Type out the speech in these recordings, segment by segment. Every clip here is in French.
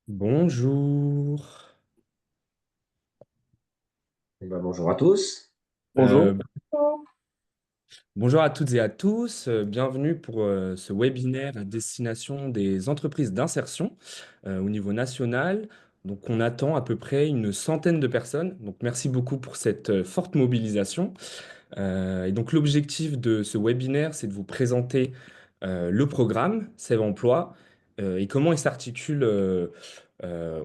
Bonjour. Bonjour à tous. Euh, Bonjour. Bonjour à toutes et à tous. Bienvenue pour ce webinaire à destination des entreprises d'insertion au niveau national. Donc, on attend à peu près une centaine de personnes. Donc, merci beaucoup pour cette forte mobilisation. Et donc, l'objectif de ce webinaire, c'est de vous présenter le programme Sève Emploi et comment il s'articule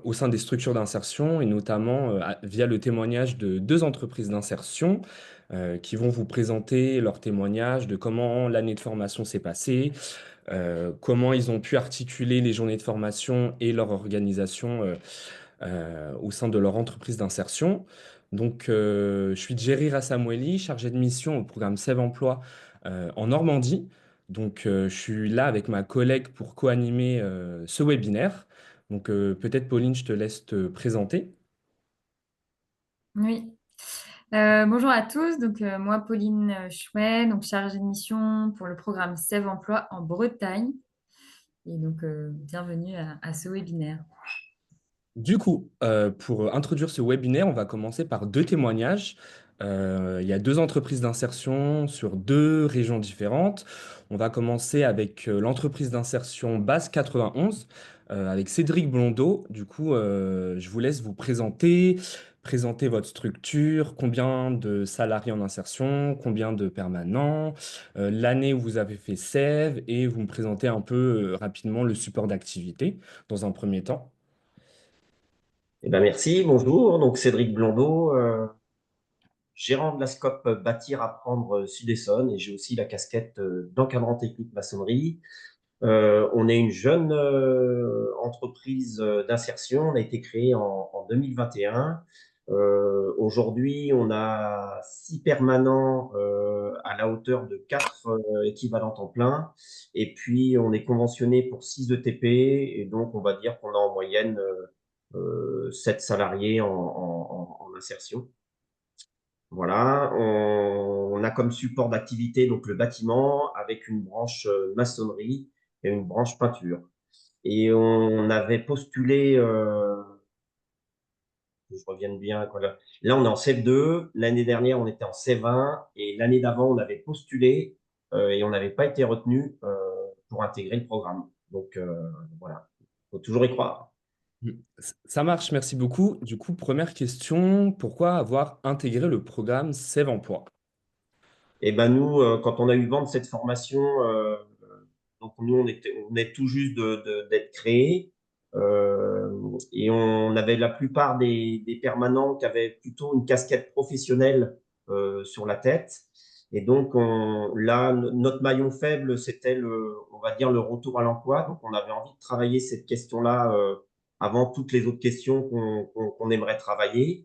au sein des structures d'insertion et notamment via le témoignage de deux entreprises d'insertion qui vont vous présenter leur témoignage de comment l'année de formation s'est passée, comment ils ont pu articuler les journées de formation et leur organisation au sein de leur entreprise d'insertion. Donc, je suis Jerry Rassamueli, chargé de mission au programme Sève Emploi en Normandie. Donc, je suis là avec ma collègue pour co-animer ce webinaire. Donc, peut-être Pauline, je te laisse te présenter. Oui. Bonjour à tous. Moi, Pauline Chouet, chargée de mission pour le programme Sève Emploi en Bretagne. Bienvenue à ce webinaire. Du coup, pour introduire ce webinaire, on va commencer par deux témoignages. Il y a deux entreprises d'insertion sur deux régions différentes. On va commencer avec l'entreprise d'insertion Base 91, avec Cédric Blondeau. Du coup, je vous laisse vous présenter votre structure, combien de salariés en insertion, combien de permanents, l'année où vous avez fait SEV, et vous me présentez un peu rapidement le support d'activité dans un premier temps. Merci. Bonjour. Donc, Cédric Blondeau, gérant de la SCOP Bâtir Apprendre Sud-Essonne, et j'ai aussi la casquette d'encadrant technique maçonnerie. On est une jeune entreprise d'insertion. On a été créé en 2021. Aujourd'hui, on a 6 permanents à la hauteur de 4 équivalents temps plein. Et puis, on est conventionné pour 6 ETP. Et donc, on va dire qu'on a en moyenne 7 salariés en insertion. Voilà, on a comme support d'activité donc le bâtiment avec une branche maçonnerie et une branche peinture. Et on avait postulé, que je revienne bien, quoi, là on est en CEF2, l'année dernière on était en CEF1 et l'année d'avant on avait postulé et on n'avait pas été retenu pour intégrer le programme. Donc voilà, faut toujours y croire. Mm. Ça marche, merci beaucoup. Du coup, première question, pourquoi avoir intégré le programme Sève Emploi? Et ben nous, quand on a eu vent de cette formation, donc nous on est tout juste d'être créés et on avait la plupart des permanents qui avaient plutôt une casquette professionnelle sur la tête. Et donc là, notre maillon faible, c'était on va dire le retour à l'emploi. Donc on avait envie de travailler cette question-là avant toutes les autres questions qu'on aimerait travailler.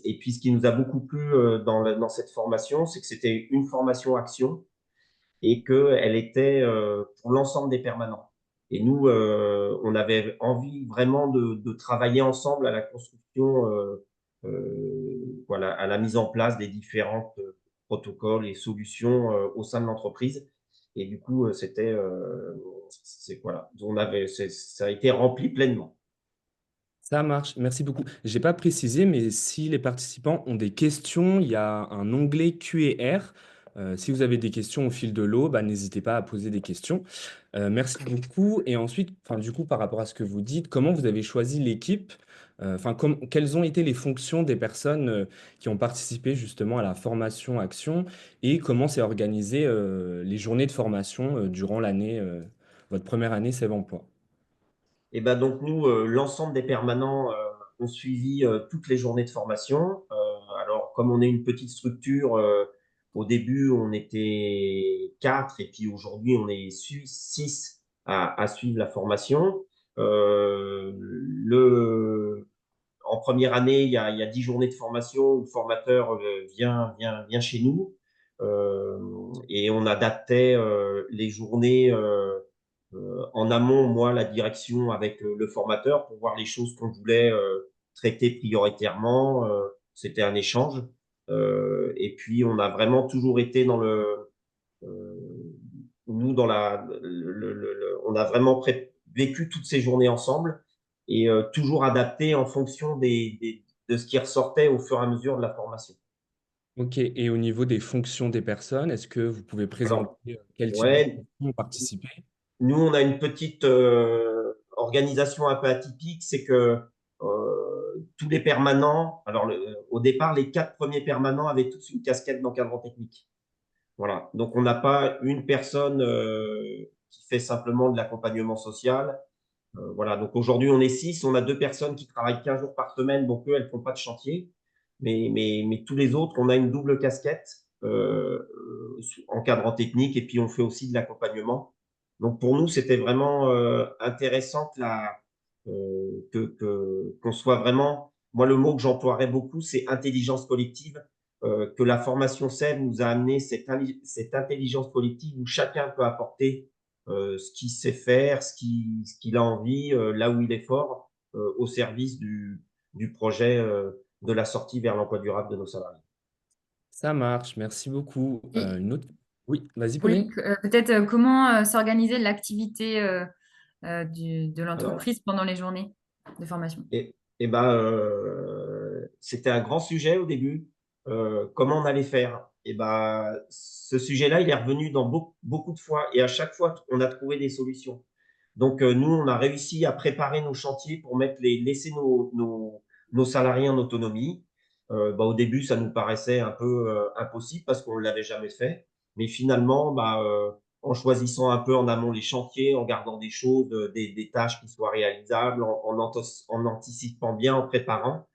Et puis, ce qui nous a beaucoup plu dans cette formation, c'est que c'était une formation action et qu'elle était pour l'ensemble des permanents. Et nous, on avait envie vraiment de travailler ensemble à la construction, voilà, à la mise en place des différents protocoles et solutions au sein de l'entreprise. Et du coup, voilà, ça a été rempli pleinement. Ça marche, merci beaucoup. J'ai pas précisé, mais si les participants ont des questions, il y a un onglet Q&R. Si vous avez des questions au fil de l'eau, bah, n'hésitez pas à poser des questions. Merci beaucoup. Et ensuite, enfin, du coup, par rapport à ce que vous dites, comment vous avez choisi l'équipe? Enfin, quelles ont été les fonctions des personnes qui ont participé justement à la formation Action et comment s'est organisé les journées de formation durant l'année, votre première année Sève Emploi? Et ben donc nous, l'ensemble des permanents ont suivi toutes les journées de formation. Alors comme on est une petite structure, au début on était 4 et puis aujourd'hui on est 6 à suivre la formation. En première année, il y a 10 journées de formation où le formateur vient chez nous et on adaptait les journées en amont, moi, la direction avec le formateur pour voir les choses qu'on voulait traiter prioritairement. C'était un échange. Et puis, on a vraiment toujours été euh, nous, on a vraiment vécu toutes ces journées ensemble. et toujours adapté en fonction de ce qui ressortait au fur et à mesure de la formation. Ok, et au niveau des fonctions des personnes, est-ce que vous pouvez présenter Alors, quel type de ouais, fonctions participer? nous, on a une petite organisation un peu atypique, c'est que tous les permanents, alors au départ, les 4 premiers permanents avaient tous une casquette d'encadrant technique. Voilà. Donc, on n'a pas une personne qui fait simplement de l'accompagnement social. Voilà. Donc, aujourd'hui, on est 6. On a 2 personnes qui travaillent 15 jours par semaine. Donc, eux, elles font pas de chantier. Mais tous les autres, on a une double casquette encadrant technique et puis on fait aussi de l'accompagnement. Donc, pour nous, c'était vraiment intéressant qu'on soit vraiment, moi, le mot que j'emploierais beaucoup, c'est intelligence collective, que la formation SEB nous a amené cette intelligence collective où chacun peut apporter ce qu'il sait faire, ce qu'il a envie, là où il est fort, au service du projet de la sortie vers l'emploi durable de nos salariés. Ça marche, merci beaucoup. Et Une autre? Oui, vas-y, oui, Pauline. peut-être comment s'organiser l'activité de Alors, l'entreprise pendant les journées de formation. et ben, c'était un grand sujet au début. Comment on allait faire? Et ben, ce sujet-là, il est revenu dans beaucoup de fois, et à chaque fois, on a trouvé des solutions. Donc, nous, on a réussi à préparer nos chantiers pour laisser nos salariés en autonomie. Bah, au début, ça nous paraissait un peu impossible parce qu'on ne l'avait jamais fait. Mais finalement, bah, en choisissant un peu en amont les chantiers, en gardant des choses, des tâches qui soient réalisables, en anticipant bien, en préparant,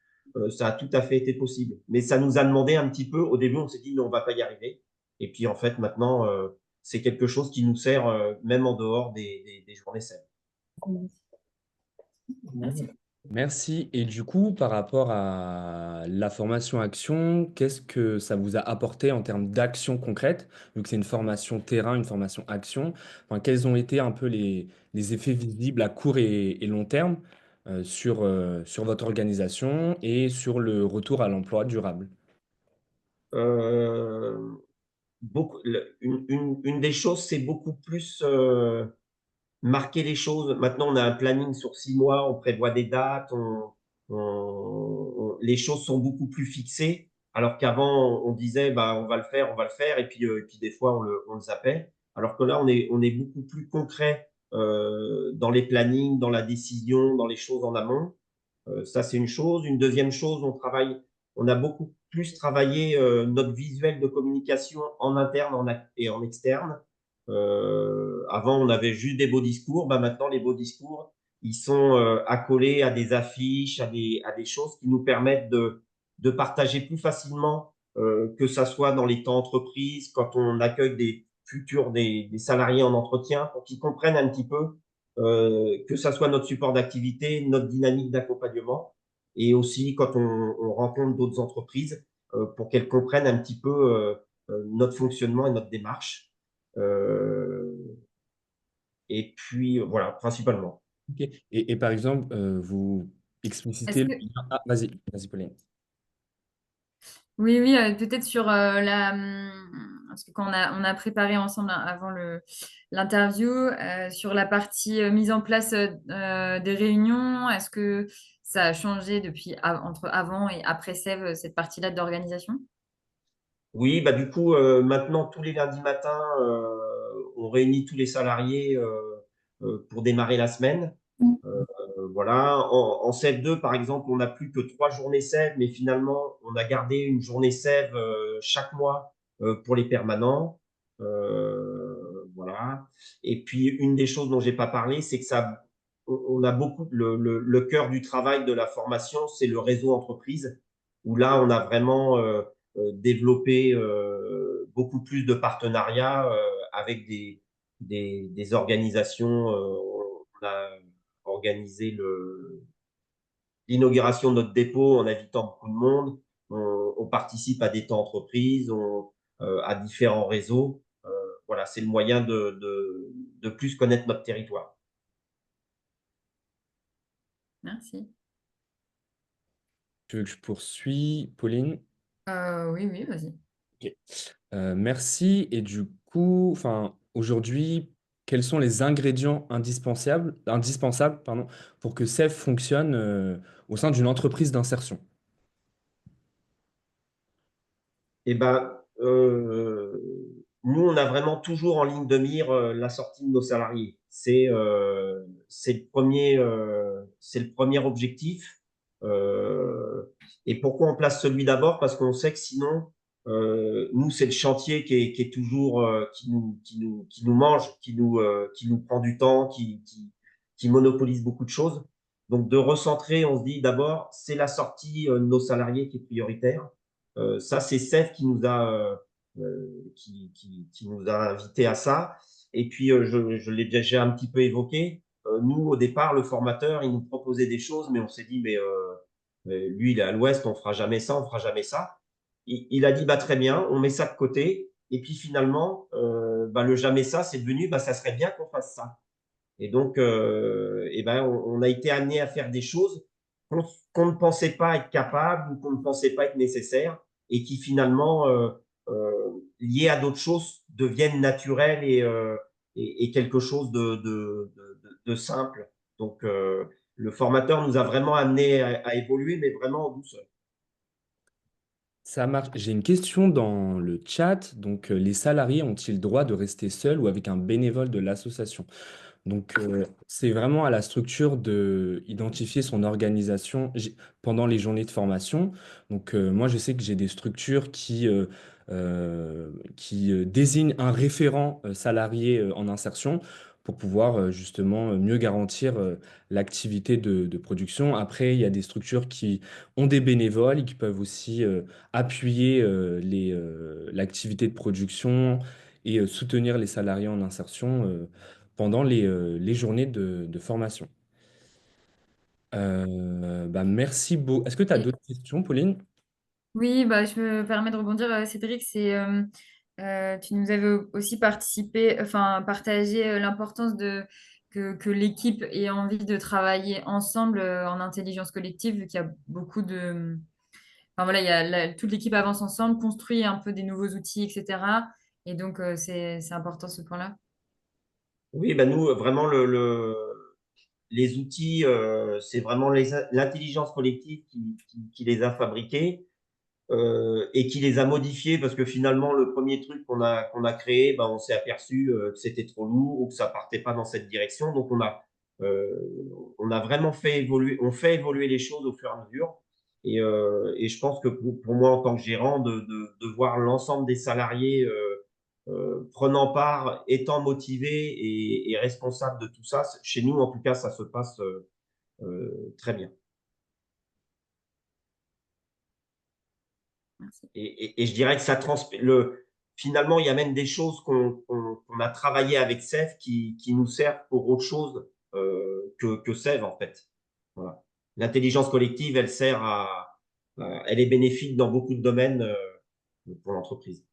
ça a tout à fait été possible. Mais ça nous a demandé un petit peu, au début, on s'est dit, non, on va pas y arriver. Et puis, en fait, maintenant, c'est quelque chose qui nous sert même en dehors des journées saines. Merci. Merci. Et du coup, par rapport à la formation action, qu'est-ce que ça vous a apporté en termes d'action concrète, vu que c'est une formation terrain, une formation action? Enfin, quels ont été un peu les effets visibles à court et long terme sur votre organisation et sur le retour à l'emploi durable? Euh, une des choses, c'est beaucoup plus marquer les choses. Maintenant, on a un planning sur 6 mois, on prévoit des dates, les choses sont beaucoup plus fixées. Alors qu'avant, on disait, bah, on va le faire, et puis des fois, on le zappait. Alors que là, on est beaucoup plus concret dans les plannings, dans la décision, dans les choses en amont. Ça, c'est une chose. Une deuxième chose, on a beaucoup plus travaillé notre visuel de communication en interne et en externe. Avant, on avait juste des beaux discours. Bah, maintenant, les beaux discours, ils sont accolés à des affiches, à des choses qui nous permettent de partager plus facilement, que ça soit dans les temps entreprises, quand on accueille des salariés en entretien, pour qu'ils comprennent un petit peu que ça soit notre support d'activité, notre dynamique d'accompagnement, et aussi quand on rencontre d'autres entreprises, pour qu'elles comprennent un petit peu notre fonctionnement et notre démarche. Euh, et puis, voilà, principalement. Ok. Et par exemple, vous Est-ce explicitez le que lien. Ah, vas-y, vas-y, Pauline. oui, oui, peut-être sur parce que quand on a préparé ensemble avant l'interview, sur la partie mise en place des réunions, est-ce que ça a changé depuis entre avant et après Sèvres, cette partie-là d'organisation? Oui, bah du coup, maintenant, tous les lundis matins, on réunit tous les salariés pour démarrer la semaine. Voilà. En Sève 2, par exemple, on n'a plus que 3 journées Sève, mais finalement, on a gardé une journée Sève chaque mois pour les permanents. Voilà. Et puis, une des choses dont j'ai pas parlé, c'est que on a beaucoup, le cœur du travail de la formation, c'est le réseau entreprise, où là, on a vraiment développé beaucoup plus de partenariats avec des organisations. On a organisé l'inauguration de notre dépôt en invitant beaucoup de monde. On participe à des temps entreprises, à différents réseaux. Voilà, c'est le moyen de plus connaître notre territoire. Merci. Tu veux que je poursuis, Pauline? Oui, oui, vas-y. Ok. Merci. Et du coup, enfin, aujourd'hui, quels sont les ingrédients indispensables, pardon, pour que SEV fonctionne au sein d'une entreprise d'insertion? Eh ben, nous, on a vraiment toujours en ligne de mire la sortie de nos salariés. C'est le premier objectif. Euh, et pourquoi on place celui d'abord? Parce qu'on sait que sinon, nous, c'est le chantier qui est toujours qui nous mange, qui nous prend du temps, qui monopolise beaucoup de choses. Donc, de recentrer, on se dit d'abord, c'est la sortie de nos salariés qui est prioritaire. Ça, c'est Seth qui nous a invités à ça. Et puis, je l'ai déjà un petit peu évoqué. Nous, au départ, le formateur, il nous proposait des choses, mais on s'est dit, lui, il est à l'ouest, on fera jamais ça, on fera jamais ça. Il a dit, bah, très bien, on met ça de côté. Et puis finalement, le jamais ça, c'est devenu, ça serait bien qu'on fasse ça. Et donc, on a été amené à faire des choses qu'on ne pensait pas être capable ou qu'on ne pensait pas être nécessaire et qui finalement, liées à d'autres choses, deviennent naturelles et quelque chose de simple. Donc, le formateur nous a vraiment amené à évoluer, mais vraiment en douceur. Ça marche. J'ai une question dans le chat. Donc, les salariés ont-ils droit de rester seuls ou avec un bénévole de l'association? Donc, c'est vraiment à la structure de identifier son organisation pendant les journées de formation. Donc, moi, je sais que j'ai des structures qui désignent un référent salarié en insertion pour pouvoir justement mieux garantir l'activité de production. Après, il y a des structures qui ont des bénévoles et qui peuvent aussi appuyer l'activité de production et soutenir les salariés en insertion pendant les journées de formation. Merci beaucoup. Est-ce que tu as Et d'autres questions, Pauline? oui, bah, je me permets de rebondir, Cédric, tu nous avais aussi partagé l'importance que l'équipe ait envie de travailler ensemble en intelligence collective, vu qu'il y a beaucoup de... Enfin voilà, toute l'équipe avance ensemble, construit un peu des nouveaux outils, etc. Et donc, c'est important ce point-là. Oui, nous, vraiment, les outils, c'est vraiment l'intelligence collective qui les a fabriqués et qui les a modifiés parce que finalement, le premier truc qu'on a créé, on s'est aperçu que c'était trop lourd ou que ça partait pas dans cette direction. Donc, euh, on a vraiment on fait évoluer les choses au fur et à mesure. Et je pense que pour moi, en tant que gérant, de voir l'ensemble des salariés prenant part, étant motivés et responsables de tout ça, chez nous, en tout cas, ça se passe très bien. Merci. Et je dirais que finalement, il y a même des choses qu'on a travaillé avec Sève qui nous servent pour autre chose que Sève, en fait. Voilà. L'intelligence collective, elle est bénéfique dans beaucoup de domaines pour l'entreprise.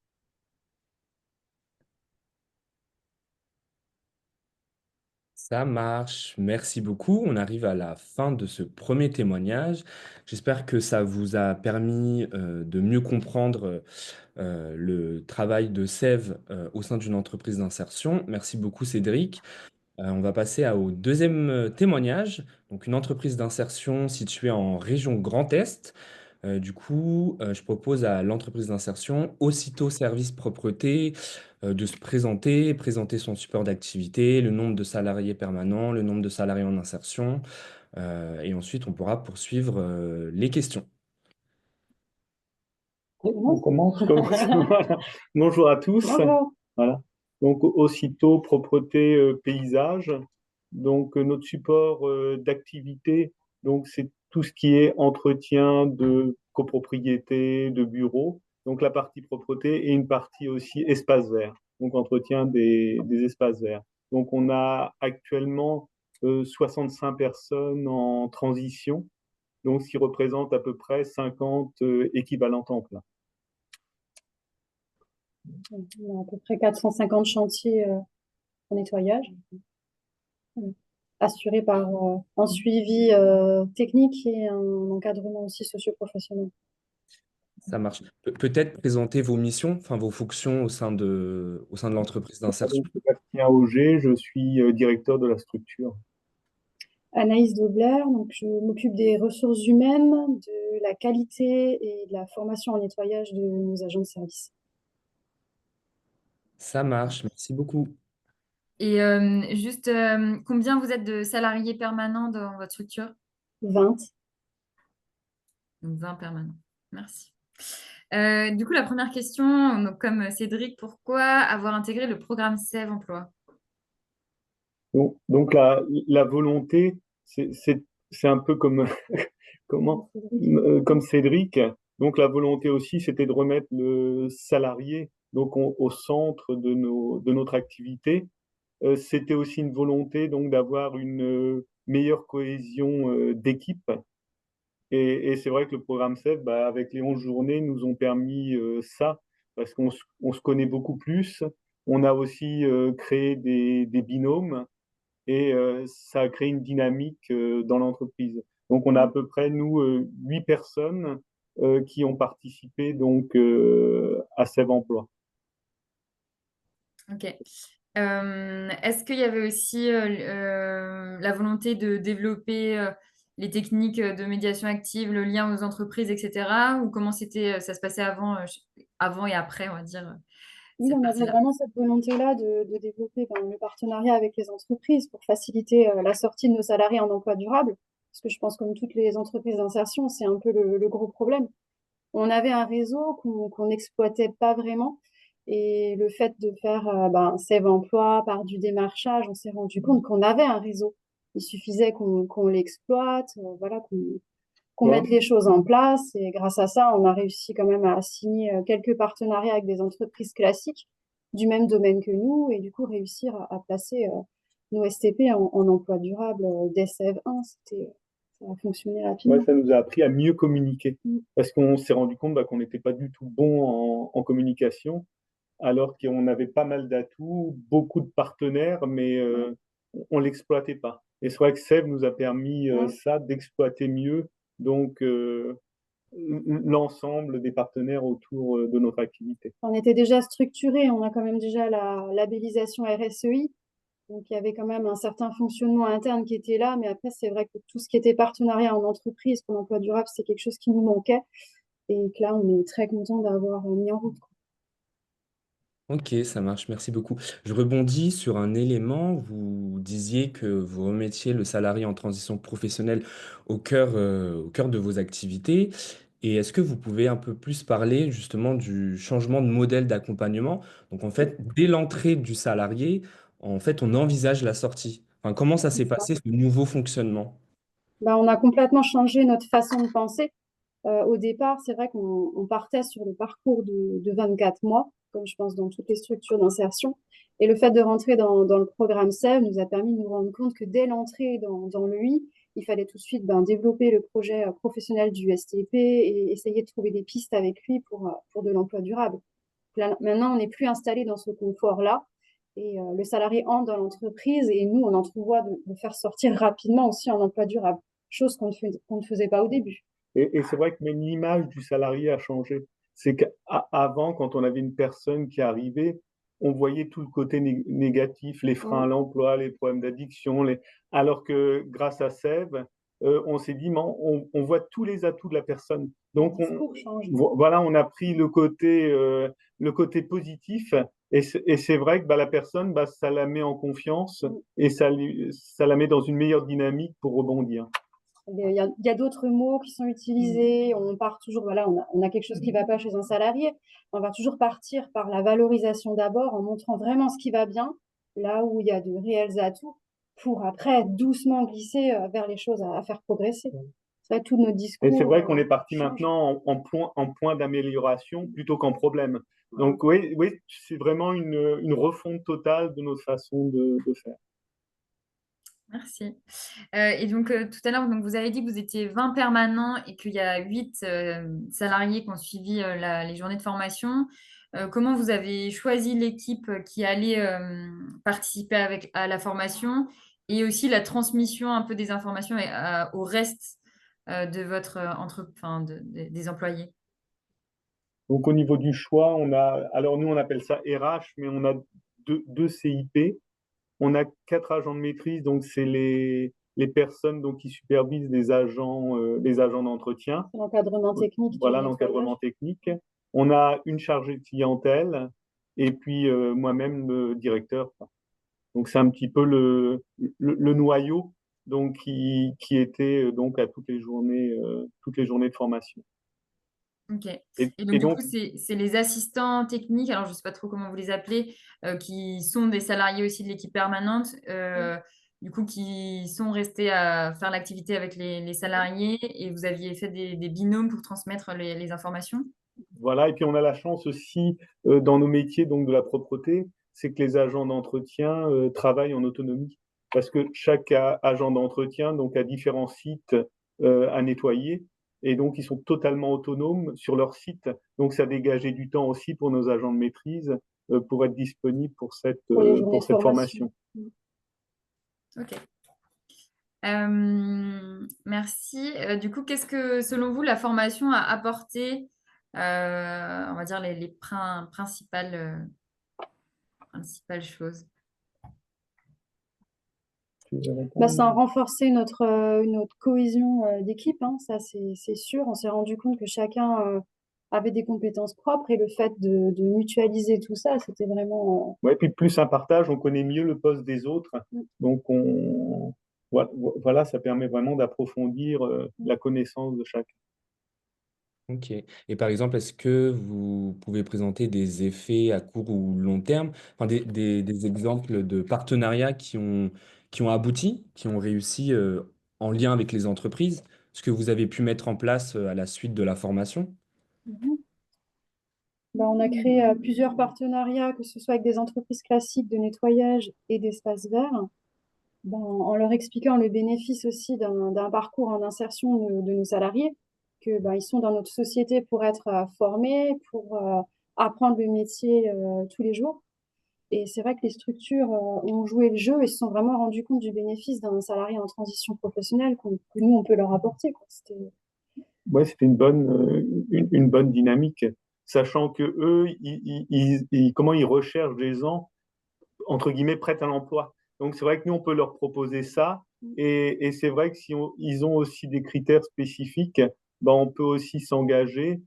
Ça marche. Merci beaucoup. On arrive à la fin de ce premier témoignage. J'espère que ça vous a permis de mieux comprendre le travail de Sève au sein d'une entreprise d'insertion. Merci beaucoup, Cédric. On va passer au deuxième témoignage. Donc, une entreprise d'insertion située en région Grand Est. Je propose à l'entreprise d'insertion, aussitôt service propreté, de se présenter son support d'activité, le nombre de salariés permanents, le nombre de salariés en insertion, et ensuite on pourra poursuivre les questions. On commence comme ça. Voilà. Bonjour à tous. Bonjour. Voilà. Donc, aussitôt, propreté, paysage. Donc, notre support d'activité, donc, c'est tout ce qui est entretien de copropriété, de bureaux. Donc, la partie propreté et une partie aussi espace vert. Donc, entretien des espaces verts. Donc, on a actuellement 65 personnes en transition, donc ce qui représente à peu près 50 équivalents temps plein. On a à peu près 450 chantiers en nettoyage, assurés par un suivi technique et un encadrement aussi socio-professionnel. Ça marche. Peut-être présenter vos missions, enfin vos fonctions au sein de l'entreprise d'insertion. Donc, Sébastien Auger, je suis directeur de la structure. Anaïs Dobler, donc je m'occupe des ressources humaines, de la qualité et de la formation en nettoyage de nos agents de service. Ça marche, merci beaucoup. Et juste, combien vous êtes de salariés permanents dans votre structure? 20. Donc 20 permanents. Merci. Du coup, la première question, donc, comme Cédric, pourquoi avoir intégré le programme Sève Emploi? Donc la volonté, c'est un peu comme, comment, comme Cédric. Donc la volonté aussi, c'était de remettre le salarié donc au centre de notre activité. C'était aussi une volonté donc d'avoir une meilleure cohésion d'équipe. Et c'est vrai que le programme CEF, bah, avec les 11 journées, nous ont permis ça, parce on se connaît beaucoup plus. On a aussi créé des binômes et ça a créé une dynamique dans l'entreprise. Donc, on a à peu près, nous, 8 personnes qui ont participé donc à Sève Emploi. Ok. Est-ce qu'il y avait aussi la volonté de développer les techniques de médiation active, le lien aux entreprises, etc. Ou comment ça se passait avant et après, on va dire, Oui, cette on avait partie-là? vraiment cette volonté-là de développer le partenariat avec les entreprises pour faciliter la sortie de nos salariés en emploi durable. Parce que je pense, comme toutes les entreprises d'insertion, c'est un peu le gros problème. On avait un réseau qu'on n'exploitait pas vraiment. Et le fait de faire Sève Emploi par du démarchage, on s'est rendu compte qu'on avait un réseau. Il suffisait qu'on l'exploite, voilà, qu'on Ouais. mette les choses en place. Et grâce à ça, on a réussi quand même à signer quelques partenariats avec des entreprises classiques du même domaine que nous et du coup réussir à placer nos STP en emploi durable dès Sève 1. Ça a fonctionné Ouais, rapidement. ça nous a appris à mieux communiquer, Mm. parce qu'on s'est rendu compte bah, qu'on n'était pas du tout bon en communication, alors qu'on avait pas mal d'atouts, beaucoup de partenaires, mais on ne l'exploitait pas. Et c'est vrai que Seb nous a permis Ouais. ça, d'exploiter mieux donc l'ensemble des partenaires autour de notre activité. On était déjà structuré, on a quand même déjà la labellisation RSEI, donc il y avait quand même un certain fonctionnement interne qui était là, mais après c'est vrai que tout ce qui était partenariat en entreprise pour l'emploi durable, c'est quelque chose qui nous manquait et que là on est très content d'avoir mis en route. Ok, ça marche, merci beaucoup. Je rebondis sur un élément. Vous disiez que vous remettiez le salarié en transition professionnelle au cœur de vos activités. Et est-ce que vous pouvez un peu plus parler justement du changement de modèle d'accompagnement? Donc en fait, dès l'entrée du salarié, en fait, on envisage la sortie. Enfin, comment ça s'est passé, ce nouveau fonctionnement? On a complètement changé notre façon de penser. Au départ, c'est vrai qu'on partait sur le parcours de 24 mois, comme je pense dans toutes les structures d'insertion. Et le fait de rentrer dans le programme SEV nous a permis de nous rendre compte que dès l'entrée dans le I, il fallait tout de suite développer le projet professionnel du STP et essayer de trouver des pistes avec lui pour de l'emploi durable. Là, maintenant, on n'est plus installé dans ce confort-là. Et le salarié entre dans l'entreprise et nous, on entrevoit de faire sortir rapidement aussi en emploi durable, chose qu'on ne faisait pas au début. Et c'est vrai que même l'image du salarié a changé. C'est qu'avant, quand on avait une personne qui arrivait, on voyait tout le côté négatif, les freins à l'emploi, les problèmes d'addiction, alors que grâce à Sève, on s'est dit, mais on voit tous les atouts de la personne. Donc, voilà, on a pris le côté positif. Et c'est vrai que bah, la personne, bah, ça la met en confiance et ça la met dans une meilleure dynamique pour rebondir. Il y a d'autres mots qui sont utilisés. On part toujours, voilà, on a quelque chose qui ne va pas chez un salarié. On va toujours partir par la valorisation d'abord en montrant vraiment ce qui va bien, là où il y a de réels atouts, pour après doucement glisser vers les choses à faire progresser. C'est vrai, tout notre Et c'est discours vrai qu'on est parti change. maintenant en point d'amélioration plutôt qu'en problème. Donc oui, oui, c'est vraiment une refonte totale de notre façon de faire. Merci. Et donc, tout à l'heure, donc, vous avez dit que vous étiez 20 permanents et qu'il y a 8 salariés qui ont suivi les journées de formation. Comment vous avez choisi l'équipe qui allait participer à la formation et aussi la transmission un peu des informations au reste de votre des employés? Donc au niveau du choix, alors nous on appelle ça RH, mais on a deux CIP. On a 4 agents de maîtrise, donc c'est les personnes donc, qui supervisent les agents d'entretien. L'encadrement technique du Voilà nettoyage. l'encadrement technique. On a une chargée de clientèle et puis moi-même le directeur. Donc c'est un petit peu le noyau donc qui était donc à toutes les journées de formation. Ok. Et, Et donc, et du donc coup, c'est les assistants techniques, alors je ne sais pas trop comment vous les appelez, qui sont des salariés aussi de l'équipe permanente, du coup, qui sont restés à faire l'activité avec les salariés et vous aviez fait des binômes pour transmettre les informations? voilà, et puis on a la chance aussi dans nos métiers donc de la propreté, c'est que les agents d'entretien travaillent en autonomie parce que chaque agent d'entretien donc a différents sites à nettoyer et donc ils sont totalement autonomes sur leur site. Donc ça dégageait du temps aussi pour nos agents de maîtrise pour être disponibles Pour les journées pour de cette formation. formation. Ok. Merci. Du coup, qu'est-ce que, selon vous, la formation a apporté, on va dire, principales choses? Ça a renforcé notre cohésion d'équipe, hein, ça c'est sûr. On s'est rendu compte que chacun avait des compétences propres et le fait de mutualiser tout ça, c'était vraiment. Ouais, puis plus un partage, on connaît mieux le poste des autres. Donc voilà, ça permet vraiment d'approfondir la connaissance de chacun. Ok. Et par exemple, est-ce que vous pouvez présenter des effets à court ou long terme, enfin, des exemples de partenariats qui ont abouti, qui ont réussi en lien avec les entreprises, ce que vous avez pu mettre en place à la suite de la formation? Mhm. On a créé plusieurs partenariats, que ce soit avec des entreprises classiques de nettoyage et d'espaces verts, en leur expliquant le bénéfice aussi d'un parcours en insertion de nos salariés, que ils sont dans notre société pour être formés, pour apprendre le métier tous les jours. Et c'est vrai que les structures ont joué le jeu et se sont vraiment rendus compte du bénéfice d'un salarié en transition professionnelle que nous, on peut leur apporter, quoi. Ouais, c'était une bonne dynamique, sachant que eux, comment ils recherchent des gens entre guillemets prêts à l'emploi. Donc c'est vrai que nous, on peut leur proposer ça. Et c'est vrai que si ils ont aussi des critères spécifiques, on peut aussi s'engager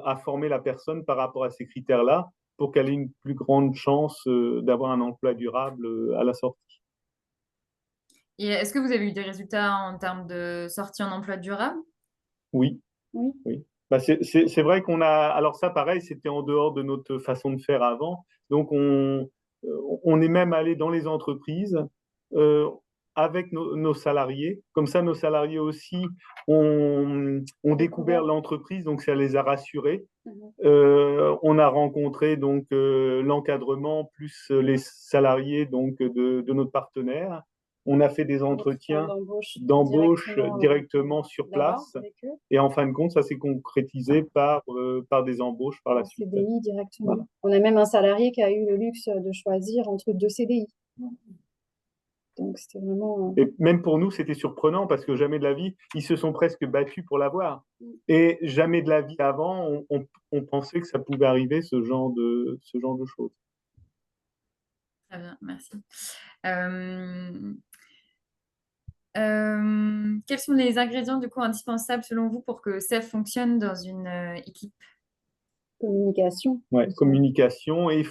à former la personne par rapport à ces critères-là pour qu'elle ait une plus grande chance d'avoir un emploi durable à la sortie. Et est-ce que vous avez eu des résultats en termes de sortie en emploi durable? Oui, Oui. oui. C'est vrai qu'on a. Alors ça, pareil, c'était en dehors de notre façon de faire avant. Donc on est même allé dans les entreprises euh, avec nos salariés. Comme ça, nos salariés aussi ont découvert l'entreprise, donc ça les a rassurés. Mhm. On a rencontré donc l'encadrement plus les salariés donc de notre partenaire. On a fait des entretiens d'embauche directement sur place. Et en fin de compte, ça s'est concrétisé par des embauches par la suite. CDI directement. Voilà. On a même un salarié qui a eu le luxe de choisir entre 2 CDI. Donc c'était vraiment. Et même pour nous, c'était surprenant parce que jamais de la vie, ils se sont presque battus pour l'avoir. Et jamais de la vie avant, on pensait que ça pouvait arriver ce genre de choses. Très bien, merci. Quels sont les ingrédients du coup indispensables selon vous pour que CEF fonctionne dans une équipe? Communication. Ouais, communication et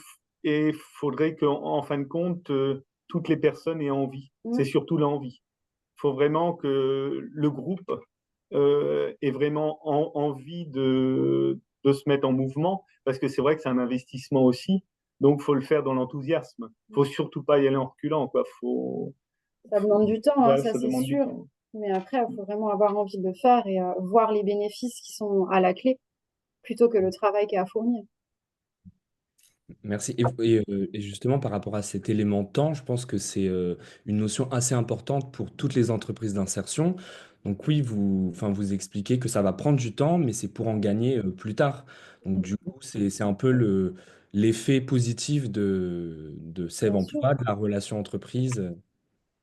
il faudrait qu'en fin de compte, toutes les personnes aient envie. C'est surtout l'envie. Il faut vraiment que le groupe ait vraiment envie de se mettre en mouvement parce que c'est vrai que c'est un investissement aussi. Donc, il faut le faire dans l'enthousiasme. Il ne faut surtout pas y aller en reculant, quoi. Ça demande du temps, hein, Ouais, ça c'est demande du sûr. temps. Mais après, il faut vraiment avoir envie de le faire et voir les bénéfices qui sont à la clé plutôt que le travail qu'il y a à fournir. Merci. Et justement, par rapport à cet élément temps, je pense que c'est une notion assez importante pour toutes les entreprises d'insertion. Donc oui, enfin, vous expliquez que ça va prendre du temps, mais c'est pour en gagner plus tard. Donc du coup, c'est un peu l'effet positif de Sève Bien sûr. Emploi, de la relation entreprise.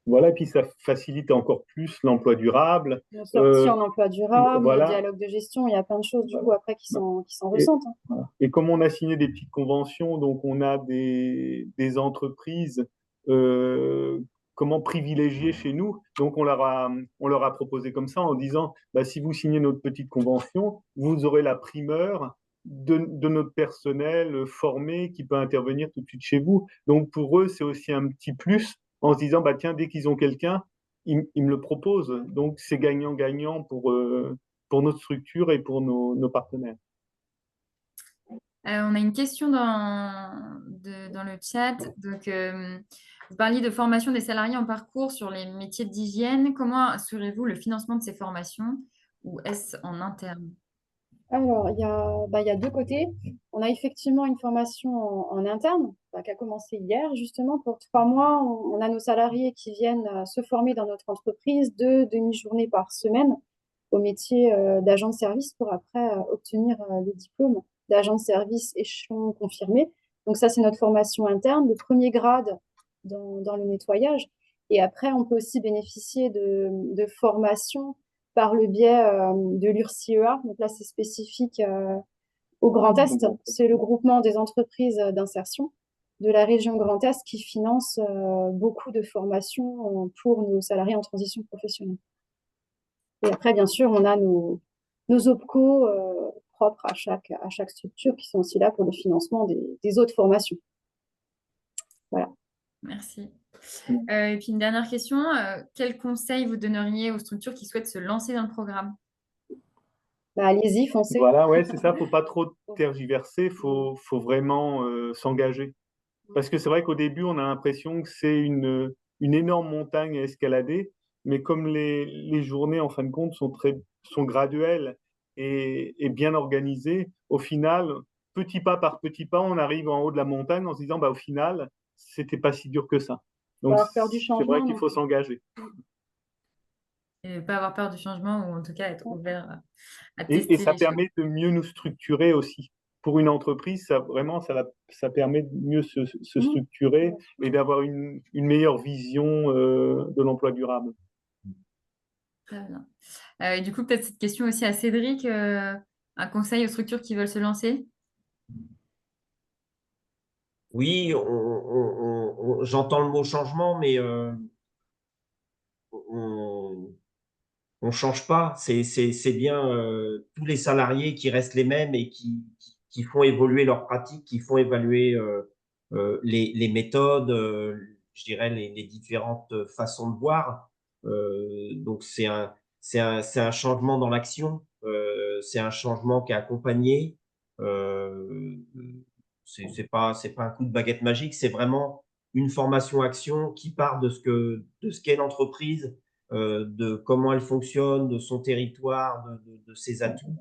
Voilà, et puis ça facilite encore plus l'emploi durable. La sortie en emploi durable, le Voilà. dialogue de gestion, il y a plein de choses du coup après qui s'en Et, ressentent, hein. voilà. Et comme on a signé des petites conventions, donc on a des entreprises euh, comment privilégiées chez nous. Donc on leur a proposé comme ça en disant, bah, si vous signez notre petite convention, vous aurez la primeur de notre personnel formé qui peut intervenir tout de suite chez vous. Donc pour eux, c'est aussi un petit plus en se disant, bah, tiens, dès qu'ils ont quelqu'un, ils me le proposent. Donc c'est gagnant-gagnant pour notre structure et pour nos partenaires. On a une question dans le chat. Donc, vous parliez de formation des salariés en parcours sur les métiers d'hygiène. Comment assurez-vous le financement de ces formations ou est-ce en interne? Alors, il y a deux côtés. On a effectivement une formation en interne qui a commencé hier, justement, pour 3 mois. On a nos salariés qui viennent se former dans notre entreprise 2 demi-journées par semaine au métier d'agent de service pour après obtenir le diplôme d'agent de service échelon confirmé. Donc ça, c'est notre formation interne, le premier grade dans le nettoyage. Et après, on peut aussi bénéficier de formations par le biais de l'URCEA. Donc là, c'est spécifique au Grand Est. C'est le groupement des entreprises d'insertion de la région Grand Est qui finance beaucoup de formations pour nos salariés en transition professionnelle. Et après, bien sûr, on a nos OPCO propres à chaque structure qui sont aussi là pour le financement des autres formations. Voilà. Merci. Et puis une dernière question. Quel conseil vous donneriez aux structures qui souhaitent se lancer dans le programme? Bah, allez-y, foncez. Voilà, ouais, c'est ça, faut pas trop tergiverser, faut vraiment s'engager. Parce que c'est vrai qu'au début, on a l'impression que c'est une énorme montagne à escalader, mais comme les journées, en fin de compte, sont graduelles et bien organisées, au final, petit pas par petit pas, on arrive en haut de la montagne en se disant, bah, au final, c'était pas si dur que ça. Faut Donc, avoir peur du c'est vrai changement, qu'il non. faut s'engager. Et pas avoir peur du changement ou en tout cas être ouvert à Et tester ça les choses. permet de mieux nous structurer aussi. Pour une entreprise, ça permet de mieux se structurer et d'avoir une meilleure vision de l'emploi durable. Très bien. Et du coup, peut-être cette question aussi à Cédric, un conseil aux structures qui veulent se lancer? Oui, j'entends le mot changement, mais on ne change pas. C'est bien tous les salariés qui restent les mêmes et qui font évoluer leurs pratiques, qui font évaluer les méthodes, je dirais les différentes façons de voir. Donc c'est un changement dans l'action, c'est un changement qui est accompagné. Euh, c'est pas un coup de baguette magique, c'est vraiment une formation action qui part de ce qu'est l'entreprise, de comment elle fonctionne, de son territoire, de ses atouts.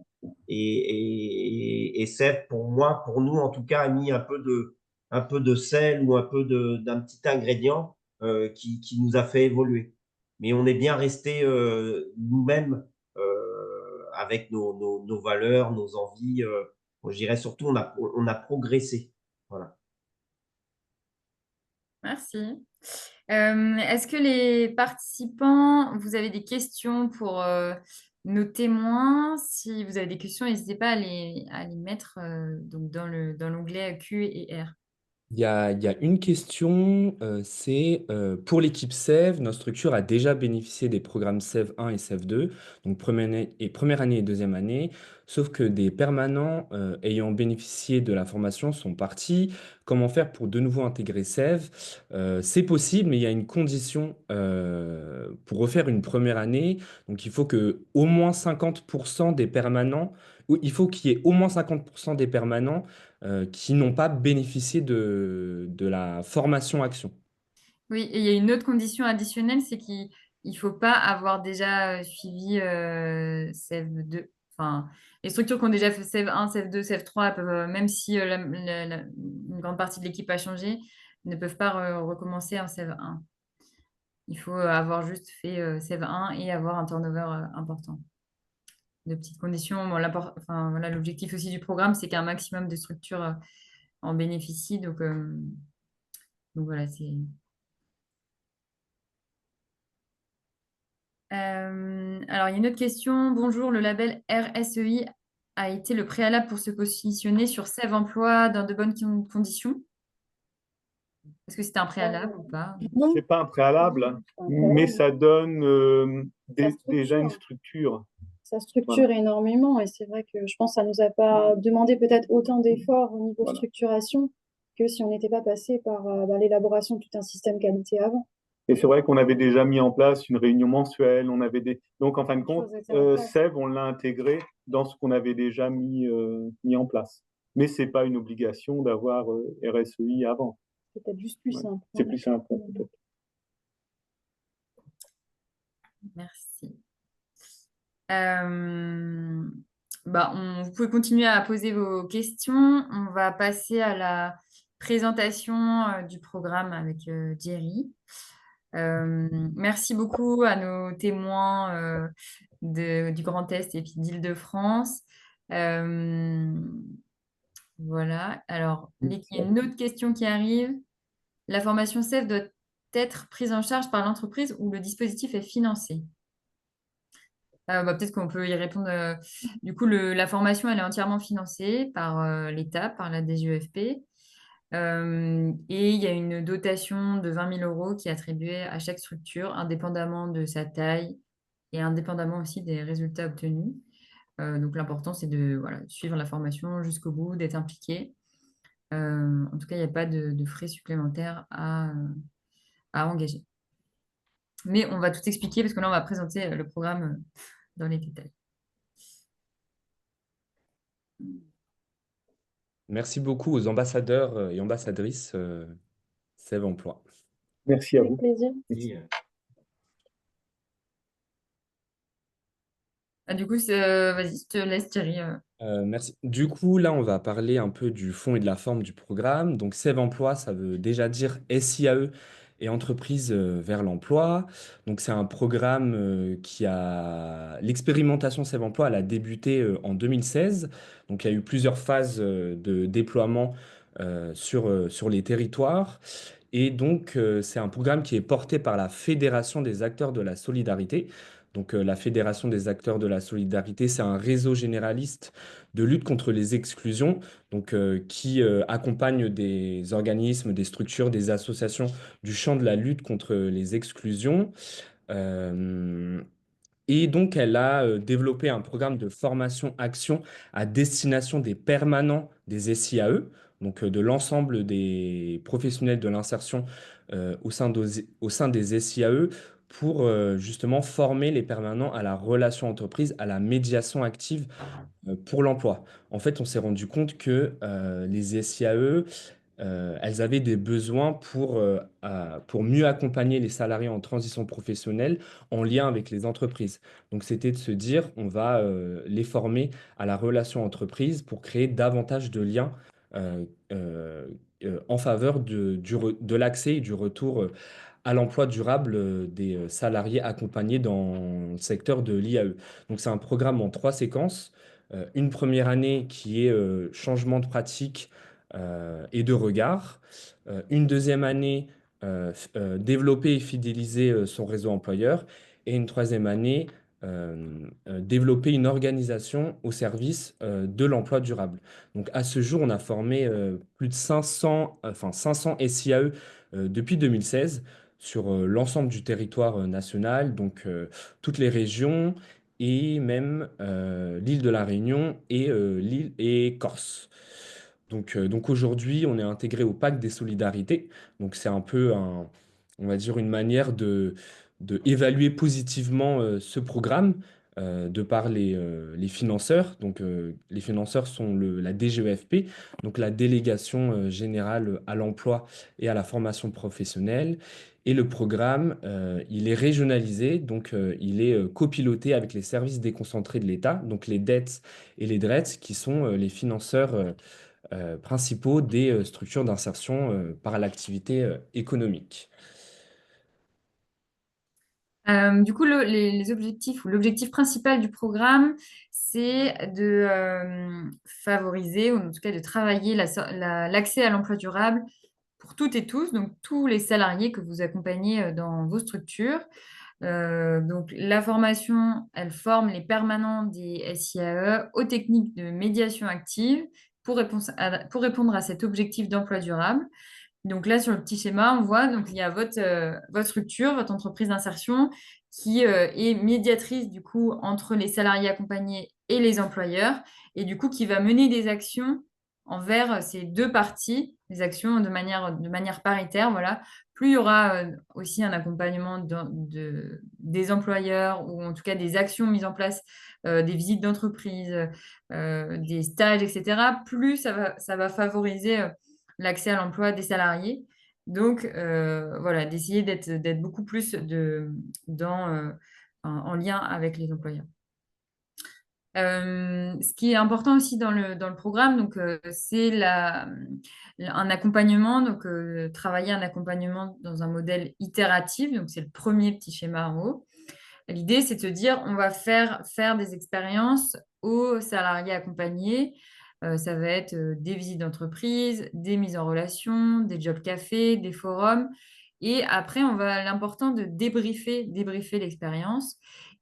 Et Sèvres, pour moi, pour nous en tout cas, a mis un peu de sel ou un peu d'un petit ingrédient qui nous a fait évoluer. Mais on est bien resté nous-mêmes avec nos valeurs, nos envies. Je dirais surtout, on a progressé. Voilà. Merci. Est-ce que les participants, vous avez des questions pour nos témoins? Si vous avez des questions, n'hésitez pas à les mettre donc dans l'onglet Q et R. Il y a une question, c'est pour l'équipe SEV, notre structure a déjà bénéficié des programmes SEV 1 et SEV 2, donc première année et deuxième année, sauf que des permanents ayant bénéficié de la formation sont partis. Comment faire pour de nouveau intégrer SEV? C'est possible, mais il y a une condition pour refaire une première année, donc il faut que au moins 50% des permanents, ou il faut qu'il y ait au moins 50% des permanents qui n'ont pas bénéficié de la formation action. Oui, et il y a une autre condition additionnelle, c'est qu'il ne faut pas avoir déjà suivi SEV 2. Enfin, les structures qui ont déjà fait SEV 1, SEV 2, SEV 3, elles peuvent, même si une grande partie de l'équipe a changé, ne peuvent pas recommencer en SEV 1. Il faut avoir juste fait SEV 1 et avoir un turnover important. De petites conditions. Bon, enfin, voilà, l'objectif aussi du programme, c'est qu'un maximum de structures en bénéficient. Donc voilà, c'est... Alors, il y a une autre question. Bonjour, le label RSEI a été le préalable pour se positionner sur Sève Emploi dans de bonnes conditions? Est-ce que c'était un préalable ou pas? C'est pas un préalable, mais ça donne déjà une structure. Ça structure énormément et c'est vrai que je pense que ça nous a pas demandé peut-être autant d'efforts au niveau structuration que si on n'était pas passé par l'élaboration de tout un système qualité avant. Et c'est vrai qu'on avait déjà mis en place une réunion mensuelle, on avait donc en fin de compte, Sève, on l'a intégré dans ce qu'on avait déjà mis en place. Mais c'est pas une obligation d'avoir RSEI avant. C'est peut-être juste plus simple. C'est plus simple, peut-être. Merci. Vous pouvez continuer à poser vos questions. On va passer à la présentation du programme avec Jerry. Merci beaucoup à nos témoins du Grand Est et puis d'Île-de-France. Voilà. Alors, il y a une autre question qui arrive. La formation CEF doit être prise en charge par l'entreprise ou le dispositif est financé? Peut-être qu'on peut y répondre. Du coup, la formation, elle est entièrement financée par l'État, par la DGEFP. Et il y a une dotation de 20 000 € qui est attribuée à chaque structure, indépendamment de sa taille et indépendamment aussi des résultats obtenus. Donc, l'important, c'est de suivre la formation jusqu'au bout, d'être impliqué. En tout cas, il n'y a pas de frais supplémentaires à engager. Mais on va tout expliquer parce que là, on va présenter le programme dans les détails. Merci beaucoup aux ambassadeurs et ambassadrices Sève Emploi. Merci à Avec vous. plaisir. Du coup, vas-y, je te laisse, Thierry. Merci. Du coup, là, on va parler un peu du fond et de la forme du programme. Donc, Sève Emploi, ça veut déjà dire SIAE et entreprise vers l'emploi. Donc, c'est un programme qui a... L'expérimentation Sève Emploi, elle a débuté en 2016. Donc, il y a eu plusieurs phases de déploiement sur les territoires. Et donc, c'est un programme qui est porté par la Fédération des acteurs de la solidarité. Donc, la Fédération des acteurs de la solidarité, c'est un réseau généraliste de lutte contre les exclusions, donc, qui accompagne des organismes, des structures, des associations du champ de la lutte contre les exclusions. Euh, et donc, elle a développé un programme de formation-action à destination des permanents des SIAE, donc de l'ensemble des professionnels de l'insertion au sein des SIAE, pour justement former les permanents à la relation entreprise, à la médiation active pour l'emploi. En fait, on s'est rendu compte que les SIAE, elles avaient des besoins pour mieux accompagner les salariés en transition professionnelle en lien avec les entreprises. Donc, c'était de se dire, on va les former à la relation entreprise pour créer davantage de liens euh, euh, en faveur de l'accès et du retour à l'emploi durable des salariés accompagnés dans le secteur de l'IAE. Donc, c'est un programme en 3 séquences. Une première année qui est changement de pratique et de regard. Une deuxième année, développer et fidéliser son réseau employeur. Et une troisième année, développer une organisation au service de l'emploi durable. Donc à ce jour, on a formé plus de 500 SIAE depuis 2016 sur l'ensemble du territoire national, donc toutes les régions et même l'île de la Réunion et l'île et Corse. Donc aujourd'hui, on est intégré au pacte des solidarités. Donc c'est un peu on va dire une manière de évaluer positivement ce programme de par les financeurs. Donc les financeurs sont la DGEFP, donc la délégation générale à l'emploi et à la formation professionnelle. Et le programme, il est régionalisé, donc il est copiloté avec les services déconcentrés de l'État, donc les DETS et les DRETS, qui sont les financeurs principaux des structures d'insertion par l'activité économique. Du coup, les objectifs ou l'objectif principal du programme, c'est de favoriser, ou en tout cas de travailler l'accès à l'emploi durable pour toutes et tous, donc tous les salariés que vous accompagnez dans vos structures. Donc, la formation, elle forme les permanents des SIAE aux techniques de médiation active pour répondre à cet objectif d'emploi durable. Donc là, sur le petit schéma, on voit, donc il y a votre structure, votre entreprise d'insertion qui est médiatrice du coup entre les salariés accompagnés et les employeurs et du coup qui va mener des actions envers ces deux parties, des actions de manière paritaire, voilà. Plus il y aura aussi un accompagnement des employeurs ou en tout cas des actions mises en place, des visites d'entreprise, des stages, etc., plus ça va favoriser l'accès à l'emploi des salariés. Donc, voilà, d'essayer d'être beaucoup plus en lien avec les employeurs. Ce qui est important aussi dans le programme, donc, c'est un accompagnement, donc travailler un accompagnement dans un modèle itératif, donc c'est le premier petit schéma en haut. L'idée, c'est de se dire, on va faire des expériences aux salariés accompagnés. Ça va être des visites d'entreprise, des mises en relation, des job cafés, des forums. Et après, l'important de débriefer l'expérience